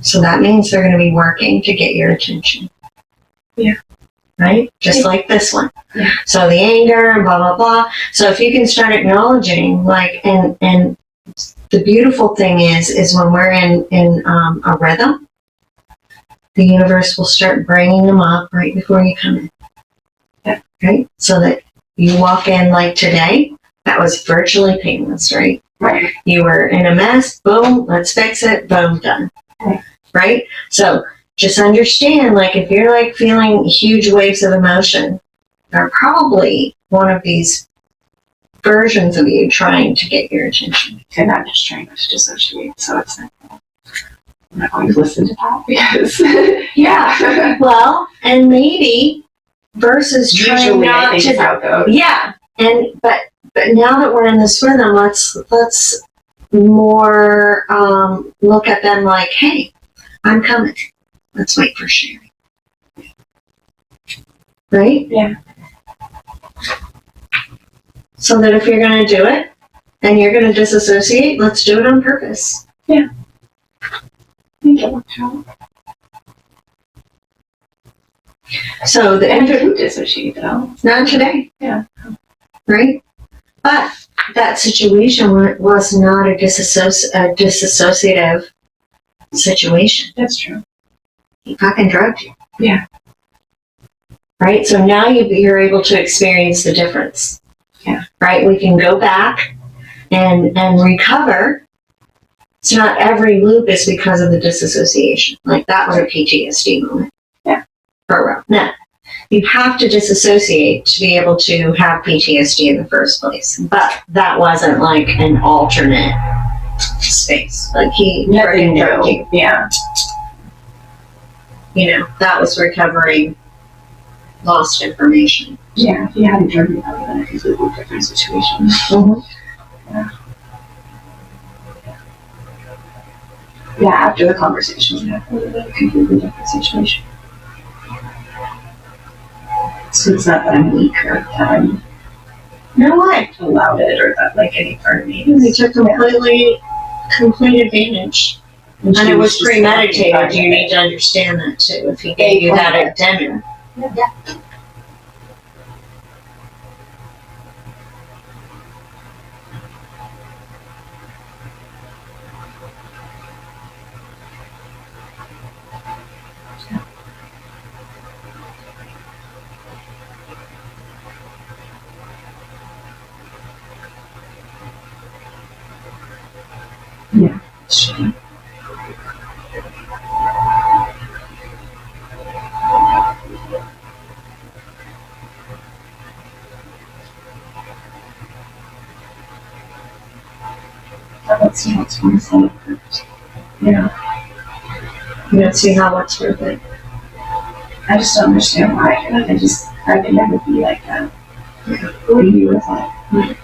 So that means they're going to be working to get your attention.
Yeah.
Right? Just like this one.
Yeah.
So the anger, blah, blah, blah. So if you can start acknowledging, like, and the beautiful thing is when we're in a rhythm, the universe will start bringing them up right before you come in.
Yeah.
Right? So that you walk in like today, that was virtually painless, right?
Right.
You were in a mess, boom, let's fix it, boom, done.
Right.
Right? So just understand, like, if you're like feeling huge waves of emotion, they're probably one of these versions of you trying to get your attention.
And I'm just trying to dissociate, so it's not... I'm not going to listen to that because...
Yeah. Well, and maybe versus trying
Usually I
not
think
to...
it's how it goes.
Yeah. And but now that we're in this rhythm, let's more look at them like, hey, I'm coming. Let's wait for Cherie. Right?
Yeah.
So that if you're going to do it and you're going to disassociate, let's do it on purpose.
Yeah. I think it worked out.
So the
And I do dissociate though.
not today.
Yeah.
Right? But that situation was not a disassociative situation.
That's true.
He fucking drugged you.
Yeah.
Right? So now you're able to experience the difference.
Yeah.
Right? We can go back and recover. So not every loop is because of the disassociation. Like that was a PTSD moment.
Yeah.
No. You have to disassociate to be able to have PTSD in the first place. But that wasn't like an alternate space. Like he freaking drugged you.
Yeah.
You know, that was recovering lost information.
Yeah, if you hadn't drugged me, that would have been a completely different situation.
Mm-hmm.
Yeah, after the conversation, it would have been a completely different situation. So it's not that I'm weak or that I'm
what?
allowed it or that like any part of me
They
is...
took complete advantage. And it was premeditated. You need to understand that too. If he gave you that at dinner.
Yeah. Yeah. Sure. Let's see what's one thing first. Yeah.
You don't see how what's worth it.
I just don't understand why. I could never be like that. Who are you with it?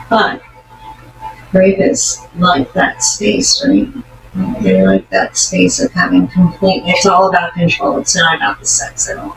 But rapists like that space, right? They like that space of having complete, it's all about control. It's not about the sex at all.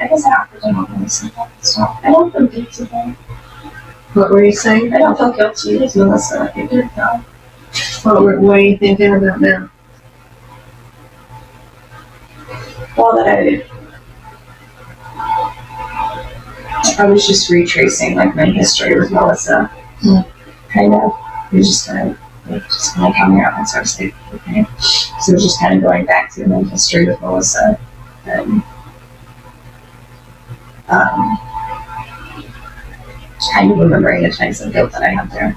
I guess I offered them all this stuff. I don't feel guilty about it.
What were you saying?
I don't feel guilty as Melissa. I did know.
What are you thinking about now?
Well, that I was just retracing like my history with Melissa. Kind of. It was just kind of coming out and so I was like, okay. So it was just kind of going back through my history with Melissa and kind of remembering the times of guilt that I had there.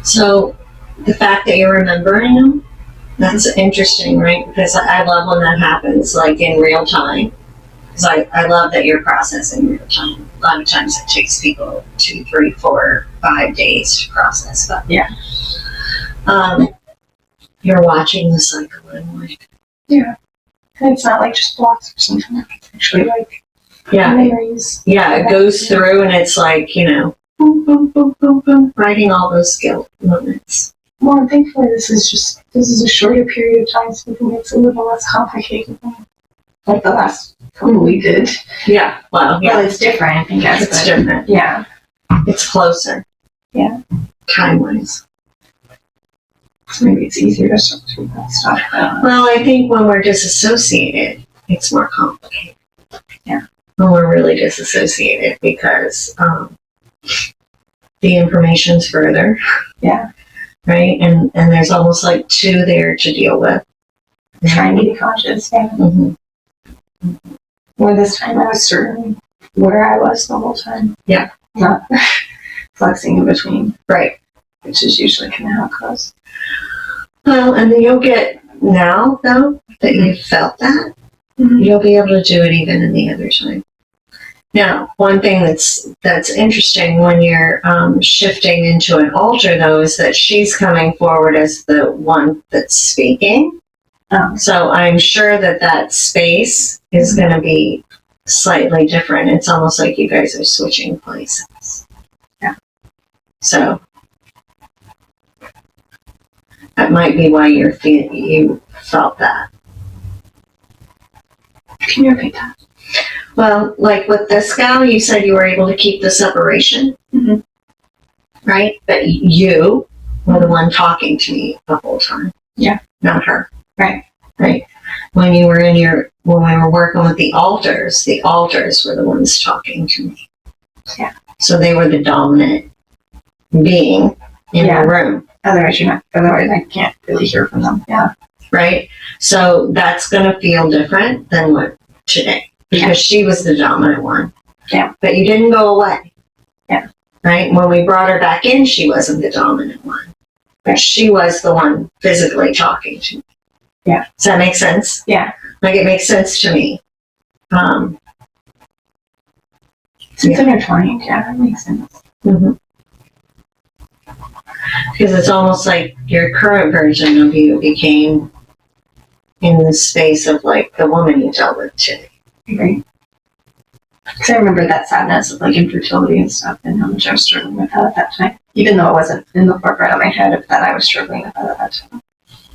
So the fact that you're remembering them, that's interesting, right? Because I love when that happens, like in real time. Because I love that you're processing real time. A lot of times it takes people 2, 3, 4, 5 days to process. But
yeah,
you're watching the cycle and like,
yeah. And it's not like just blocks or something. It's actually like memories.
Yeah, it goes through and it's like, you know, boom, boom, boom, boom, boom, writing all those guilt moments.
Well, thankfully this is a shorter period of time, so it makes it a little less complicated than like the last couple we did.
Yeah, well, yeah.
Well, it's different, I guess.
It's different.
Yeah.
It's closer.
Yeah.
Time-wise.
So maybe it's easier to sort through that stuff.
Well, I think when we're disassociated, it's more complicated.
Yeah.
When we're really disassociated because the information's further.
Yeah.
Right? And there's almost like 2 there to deal with.
Trying to be conscious, yeah.
Mm-hmm.
Well, this time I was certain where I was the whole time.
Yeah.
Not flexing in between.
Right.
Which is usually kind of how it goes.
Well, and then you'll get, now though, that you've felt that, you'll be able to do it even in the other time. Now, one thing that's interesting when you're shifting into an alter, though, is that she's coming forward as the one that's speaking. So I'm sure that space is going to be slightly different. It's almost like you guys are switching places.
Yeah.
So that might be why you felt that.
Can you repeat that?
Well, like with this gal, you said you were able to keep the separation, right? But you were the one talking to me the whole time.
Yeah.
Not her.
Right.
Right. When we were working with the alters were the ones talking to me.
Yeah.
So they were the dominant being in the room.
Otherwise I can't really hear from them. Yeah.
Right? So that's going to feel different than what today. Because she was the dominant one.
Yeah.
But you didn't go away.
Yeah.
Right? When we brought her back in, she wasn't the dominant one. But she was the one physically talking to me.
Yeah.
Does that make sense?
Yeah.
Like it makes sense to me.
It's intertwined. Yeah, that makes sense.
Mm-hmm. Because it's almost like your current version of you became in the space of like the woman you dealt with today.
Right. Because I remember that sadness of like infertility and stuff and how much I was struggling with that at that time. even though it wasn't in the forefront of my head of that I was struggling with that at that time.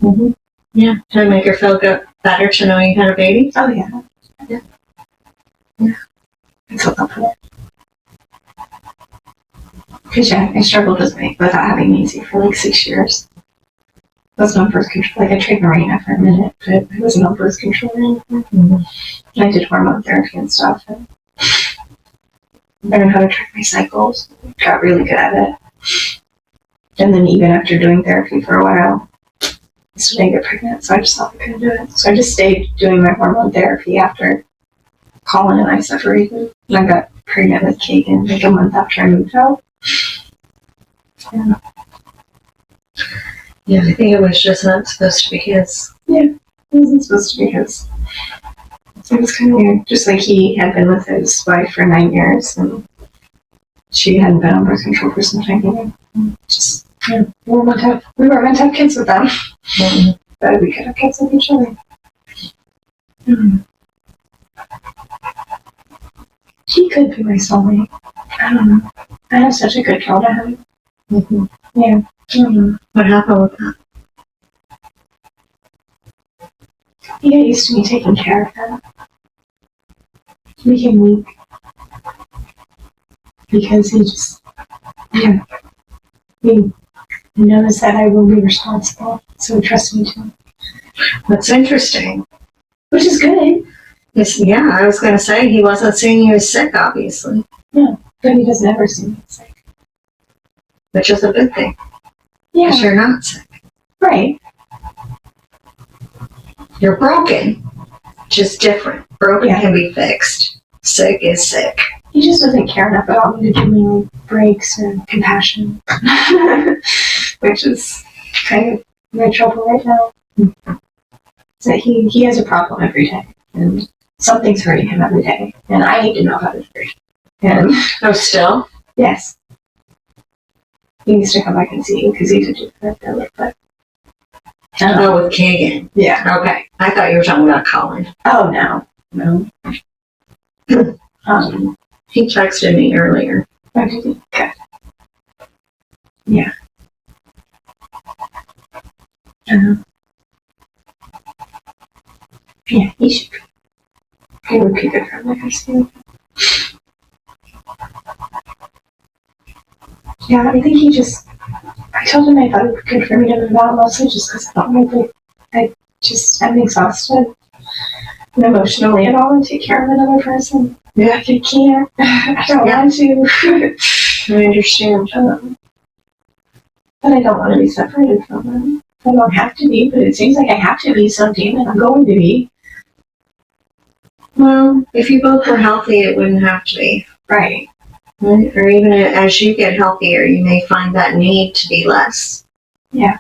Mm-hmm. Yeah. Did it make her feel better to know you had a baby?
Oh yeah. Yeah. I felt confident. Because yeah, I struggled without having Maisie for like 6 years. I wasn't on birth control. Like I tried Mirena for a minute, but I wasn't on birth control or anything. Mm-hmm. And I did hormone therapy and stuff. And learned how to track my cycles. Got really good at it. And then even after doing therapy for a while, I still didn't get pregnant, so I just thought I couldn't do it. So I just stayed doing my hormone therapy after Colin and I separated. And I got pregnant with Kagan like a month after I moved out.
Yeah, I think it was just not supposed to be his.
Yeah, it wasn't supposed to be his. So it was kind of weird. Just like he had been with his wife for 9 years, and she hadn't been on birth control for some time either. Just, yeah, we were meant to have kids with them. Mm-hmm. But we could have kids with each other. Mm-hmm. He could be my soulmate. I don't know. I have such a good girl to have. Mm-hmm. Yeah. Mm-hmm.
What happened with that?
He got used to me taking care of him. He became weak. Because he just, yeah. He knows that I will be responsible, so he trusts me too.
That's interesting.
Which is good.
Yes, yeah, I was going to say he wasn't seeing you as sick, obviously.
No, but he doesn't ever see me sick.
Which is a good thing.
Yeah.
Because you're not sick.
Right.
You're broken. Just different. Broken can be fixed. Sick is sick.
He just doesn't care enough about me to give me like breaks or compassion. Which is kind of my trouble right now. So he has a problem every day. And something's hurting him every day. And I need to know how to treat him.
Oh, still?
Yes. He needs to come back and see you because he's a different a little bit.
Oh, with Kagan.
Yeah.
Okay. I thought you were talking about Colin.
Oh, no. No.
He texted me earlier.
Okay. Yeah. Yeah, he should be. He would be good for him, like I said. Yeah, I think he just, I told him I thought it would be good for me to move out, mostly just because I thought maybe I'm exhausted and emotionally and all, and take care of another person. Yeah, I can't. I don't want to.
I understand.
But I don't want to be separated from him. I don't have to be, but it seems like I have to be, so damn it, I'm going to be.
Well, if you both were healthy, it wouldn't have to be.
Right.
Right? Or even as you get healthier, you may find that need to be less.
Yeah.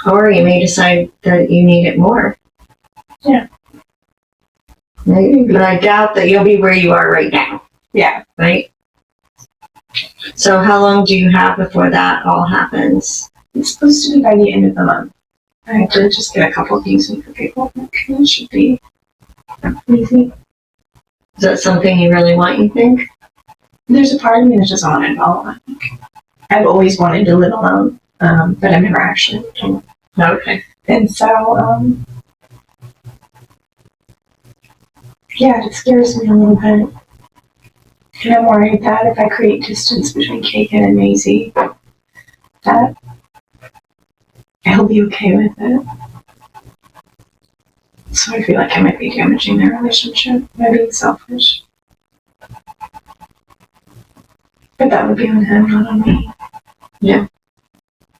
Or you may decide that you need it more.
Yeah.
Maybe, but I doubt that you'll be where you are right now.
Yeah.
Right? So how long do you have before that all happens?
It's supposed to be by the end of the month. I have to just get a couple of things in for paperwork. It should be easy.
Is that something you really want, you think?
There's a part of me that doesn't want it at all. I've always wanted to live alone, but I've never actually lived alone.
Okay.
And so, yeah, it scares me a little bit. And I'm worried that if I create distance between Kagan and Maisie, that he'll be okay with it. So I feel like I might be damaging their relationship by being selfish. But that would be on him, not on me.
Yeah.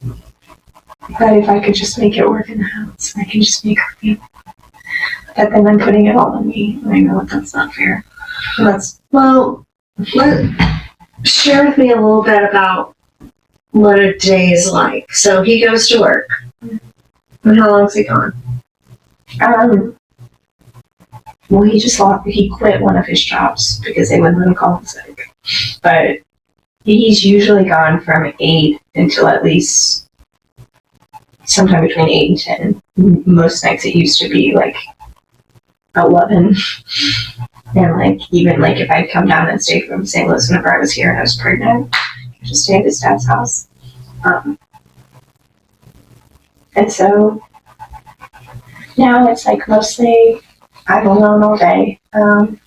But if I could just make it work in the house, I can just make her feel that then I'm putting it all on me. And I know that that's not fair. And that's,
Well, share with me a little bit about what a day is like. So he goes to work. And how long's he gone?
well, he quit one of his jobs because they wouldn't let him call him sick. But he's usually gone from 8 until at least sometime between 8 and 10. Most nights it used to be like 11. And like, even like if I'd come down and stay from St. Louis whenever I was here and I was pregnant, to stay at his dad's house. And so now it's like mostly I'm alone all day. And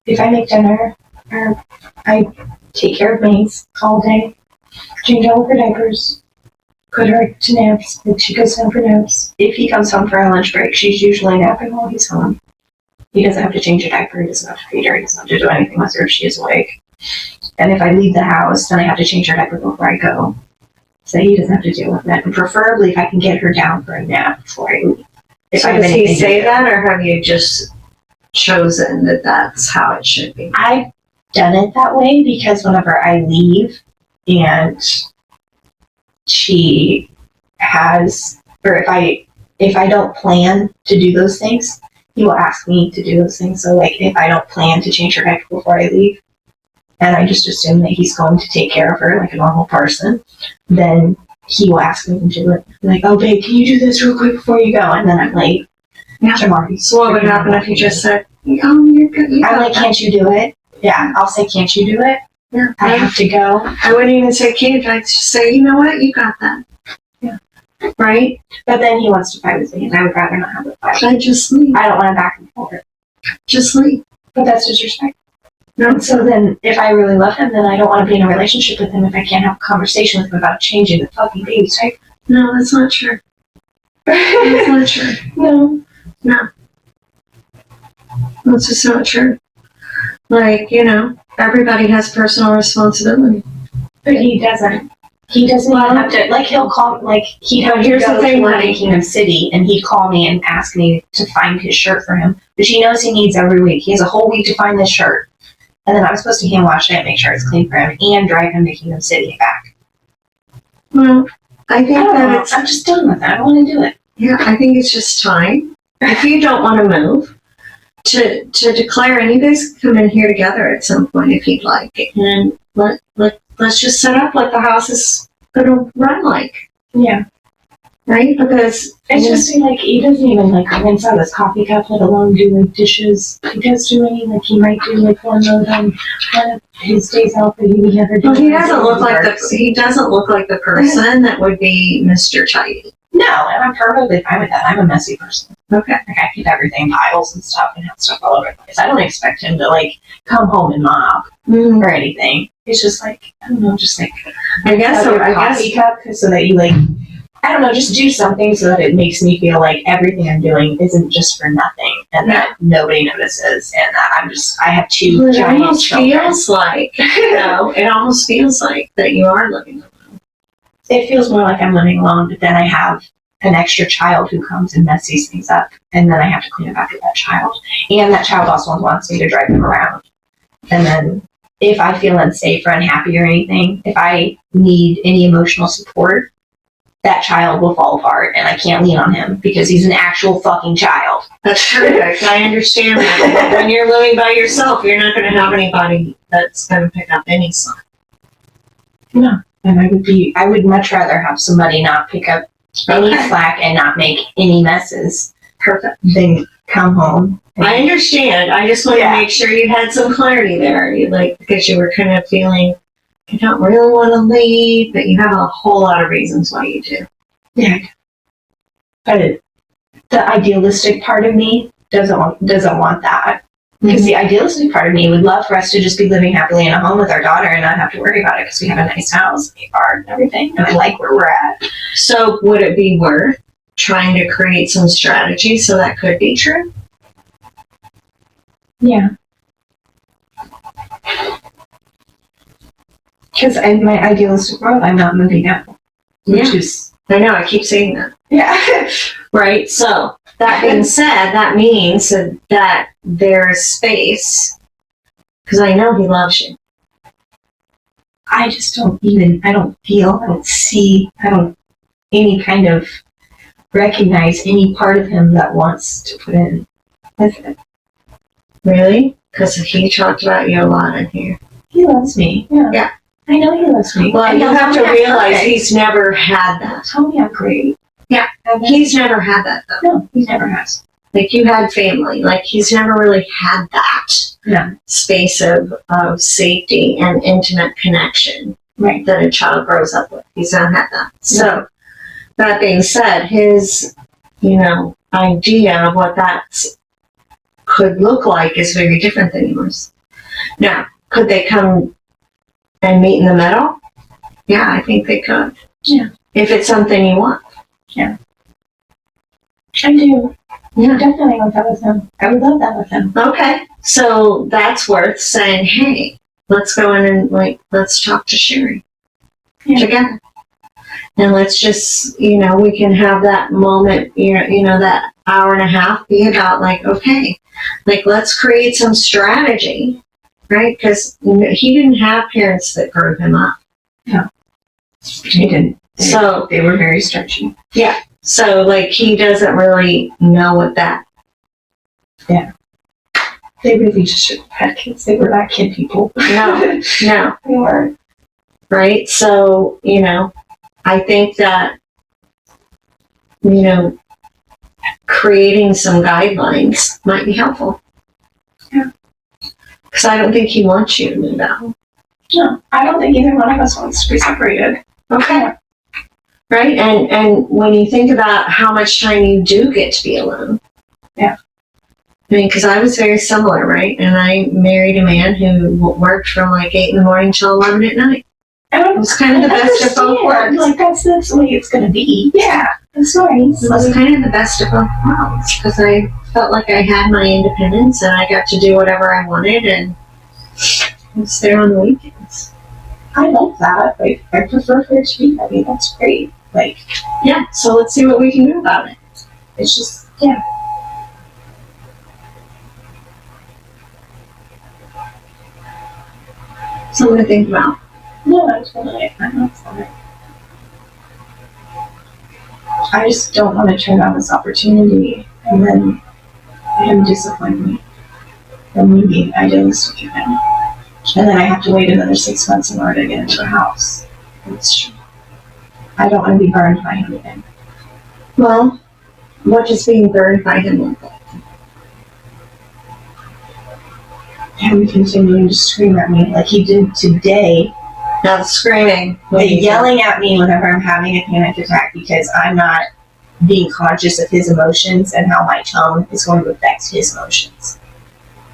if I make dinner, or I take care of Maze all day, change all of her diapers, put her to naps, like she goes down for naps. If he comes home for a lunch break, she's usually napping while he's home. He doesn't have to change her diaper, he doesn't have to feed her, he doesn't have to do anything with her if she is awake. And if I leave the house, then I have to change her diaper before I go. So he doesn't have to deal with that. And preferably if I can get her down for a nap before I leave. If
So
I have
does he
anything to
say
do.
that, or have you just chosen that that's how it should be?
I've done it that way because whenever I leave and she has, or if I don't plan to do those things, he will ask me to do those things. So like if I don't plan to change her diaper before I leave, and I just assume that he's going to take care of her like a normal person, then he will ask me to do it. Like, oh babe, can you do this real quick before you go? And then I'm late.
Yeah.
I'm already.
So what would happen if you just said, "Oh, you're good"?
I'm like, can't you do it? Yeah, I'll say, can't you do it?
Yeah.
I have to go.
I wouldn't even say can't. I'd just say, you know what, you got that.
Yeah.
Right?
But then he wants to fight with me, and I would rather not have a fight.
I just leave.
I don't want to back and forth.
Just leave.
But that's disrespect.
No,
And so then, if I really love him, then I don't want to be in a relationship with him if I can't have a conversation with him about changing the fucking baby's diaper.
no, that's not true. That's not true.
No.
No. That's just not true. Like, everybody has personal responsibility.
But he doesn't. He doesn't even have to, like, he'll call, like, he'd have to
Here's
go
the thing,
to
honey.
Kingdom City, and he'd call me and ask me to find his shirt for him, which he knows he needs every week. He has a whole week to find this shirt. And then I'm supposed to hand wash it and make sure it's clean for him, and drive him to Kingdom City and back.
Well, I think
I don't
that
know.
it's,
I'm just done with it. I don't want to do it.
yeah, I think it's just time. If you don't want to move, to declare, and you guys can come in here together at some point if you'd like, and let's just set up like the house is going to run like,
Yeah.
right? Because
It's just like, he doesn't even like rinse out his coffee cup, let alone do like dishes. He does do any, like he might do like one load on one of his days off, but he would never do.
well, he
it.
doesn't look like the person that would be Mr. Tidy.
No, and I'm perfectly fine with that. I'm a messy person.
Okay.
Like I keep everything in piles and stuff and have stuff all over the place. I don't expect him to like come home and mop or anything. It's just like, I don't know, just like
I guess so.
a coffee cup so that you like, I don't know, just do something so that it makes me feel like everything I'm doing isn't just for nothing and that nobody notices and that I have two
It
giant
almost
children.
feels like, it almost feels like that you are living alone.
It feels more like I'm living alone, but then I have an extra child who comes and messes things up, and then I have to clean up after that child. And that child also wants me to drive him around. And then if I feel unsafe or unhappy or anything, if I need any emotional support, that child will fall apart, and I can't lean on him because he's an actual fucking child.
That's perfect. I understand that. When you're living by yourself, you're not going to have anybody that's going to pick up any slack.
No. And I would much rather have somebody not pick up any slack and not make any messes. Perfect. Than come home.
I understand. I just want to make sure you had some clarity there. Because you were kind of feeling you don't really want to leave, but you have a whole lot of reasons why you do.
Yeah. But the idealistic part of me doesn't want that. Because the idealistic part of me would love for us to just be living happily in a home with our daughter and not have to worry about it because we have a nice house, a car, and everything, and I like where we're at.
So would it be worth trying to create some strategy so that could be true?
Yeah. Because in my idealistic world, I'm not moving out. Which is...
I know, I keep saying that.
Yeah.
Right? So, that being said, that means that there's space, because I know he loves you.
I just don't see, I don't any kind of recognize any part of him that wants to put in with it.
Really? Because he talked about you a lot in here.
He loves me. Yeah.
Yeah.
I know he loves me.
Well,
And
you have to
tell me I'm
realize
perfect.
he's never had that.
Tell me I'm great.
Yeah.
And then-
He's never had that, though.
No, he never has.
Like you had family. Like he's never really had that
No.
space of safety and intimate connection
Right.
that a child grows up with. He's not had that. So that being said, his, idea of what that could look like is very different than yours. Now, could they come and meet in the middle? Yeah, I think they could.
Yeah.
If it's something you want.
I do.
Yeah.
Definitely want that with him. I would love that with him.
Okay. So that's worth saying, hey, let's go in and let's talk to Cherie together. And let's just, we can have that moment, that hour and a half be about okay, let's create some strategy, right? Because he didn't have parents that grew him up.
No. He didn't.
So
they were very stretchy.
Yeah. So he doesn't really know what that.
Yeah. They really just shouldn't have had kids. They were not kid people.
No.
They weren't.
Right? So, I think that, creating some guidelines might be helpful.
Yeah.
Because I don't think he wants you to move out.
No, I don't think either one of us wants to be separated.
Okay. Right? And when you think about how much time you do get to be alone.
Yeah.
I mean, because I was very similar, right? And I married a man who worked from 8 in the morning till 11 at night. It was kind of the best of both worlds.
That's the way it's going to be. Yeah, that's nice.
It was kind of the best of both worlds because I felt like I had my independence and I got to do whatever I wanted and I was there on the weekends.
I like that. I prefer for it to be that way. That's great.
Yeah, so let's see what we can do about it.
It's just, yeah.
Something to think about.
No, I'm not sorry. I just don't want to turn down this opportunity and then him disappoint me and me being idealistic again. And then I have to wait another 6 months in order to get into a house. It's true. I don't want to be burned by him again.
Well, what does being burned by him look like?
Him continuing to scream at me like he did today.
Now the screaming.
Yelling at me whenever I'm having a panic attack because I'm not being conscious of his emotions and how my tone is going to affect his emotions.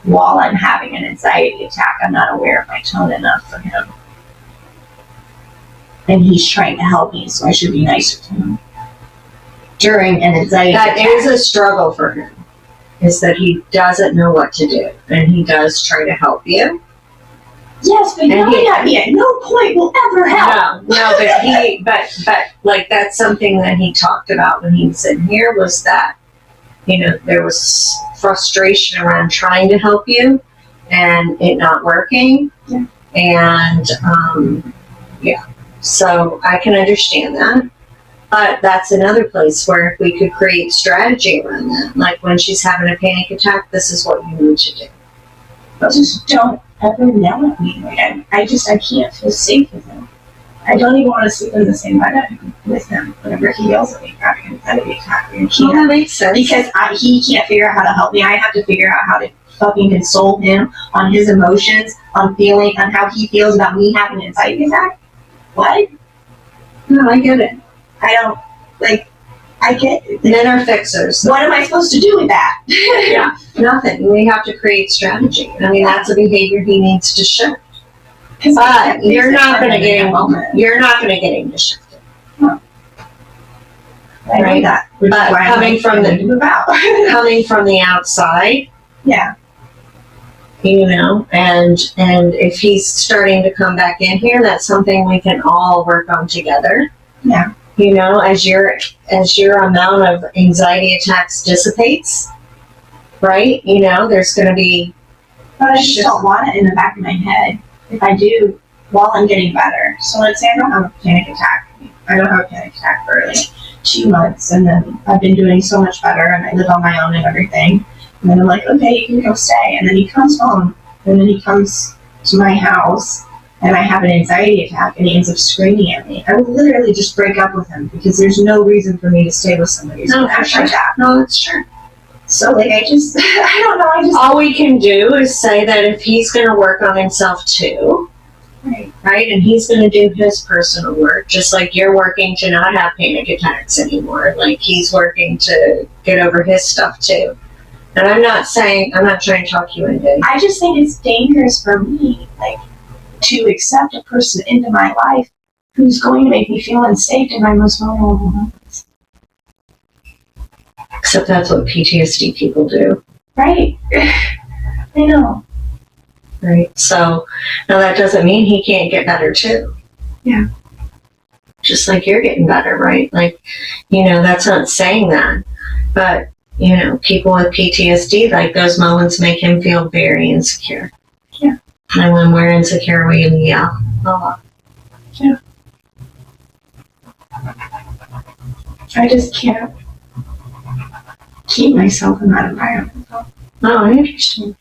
While I'm having an anxiety attack, I'm not aware of my tone enough for him. And he's trying to help me, so I should be nicer to him. During an anxiety attack.
That is a struggle for him, is that he doesn't know what to do, and he does try to help you.
Yes, but yelling at me at no point will ever help.
No, but that's something that he talked about when he was in here was that, there was frustration around trying to help you and it not working.
Yeah.
And, so I can understand that. But that's another place where if we could create strategy around that, like when she's having a panic attack, this is what you need to do.
But just don't ever yell at me. I can't feel safe with him. I don't even want to sleep in the same bed with him whenever he yells at me having an anxiety attack.
Well, that makes sense.
Because he can't figure out how to help me. I have to figure out how to fucking console him on his emotions, on how he feels about me having an anxiety attack. What?
No, I get it.
I don't, I get it.
Men are fixers.
What am I supposed to do with that?
Yeah, nothing. We have to create strategy. I mean, that's a behavior he needs to shift. But you're not going to get him. You're not going to get him to shift it.
No. I know that.
But coming from the outside,
yeah,
and if he's starting to come back in here, that's something we can all work on together.
Yeah.
As your amount of anxiety attacks dissipates, right? There's going to be.
But I just don't want it in the back of my head. If I do, while I'm getting better. So let's say I don't have a panic attack. I don't have a panic attack for 2 months, and then I've been doing so much better, and I live on my own and everything. And then I'm like, okay, you can go stay. And then he comes home, and then he comes to my house, and I have an anxiety attack, and he ends up screaming at me. I would literally just break up with him because there's no reason for me to stay with somebody who's
No,
gonna act like that.
No, that's true.
So like I just, I don't know, I just.
All we can do is say that if he's going to work on himself too, right, and he's going to do his personal work, just like you're working to not have panic attacks anymore, like he's working to get over his stuff too. And I'm not trying to talk you into it.
I just think it's dangerous for me, like, to accept a person into my life who's going to make me feel unsafe in my most vulnerable moments.
Except that's what PTSD people do.
Right. I know.
Right. So, now that doesn't mean he can't get better too.
Yeah.
Just like you're getting better, right? Like, that's not saying that. But, people with PTSD, like those moments make him feel very insecure.
Yeah.
And when we're insecure, we yell a lot.
Yeah. I just can't keep myself in that environment.
Oh, I understand.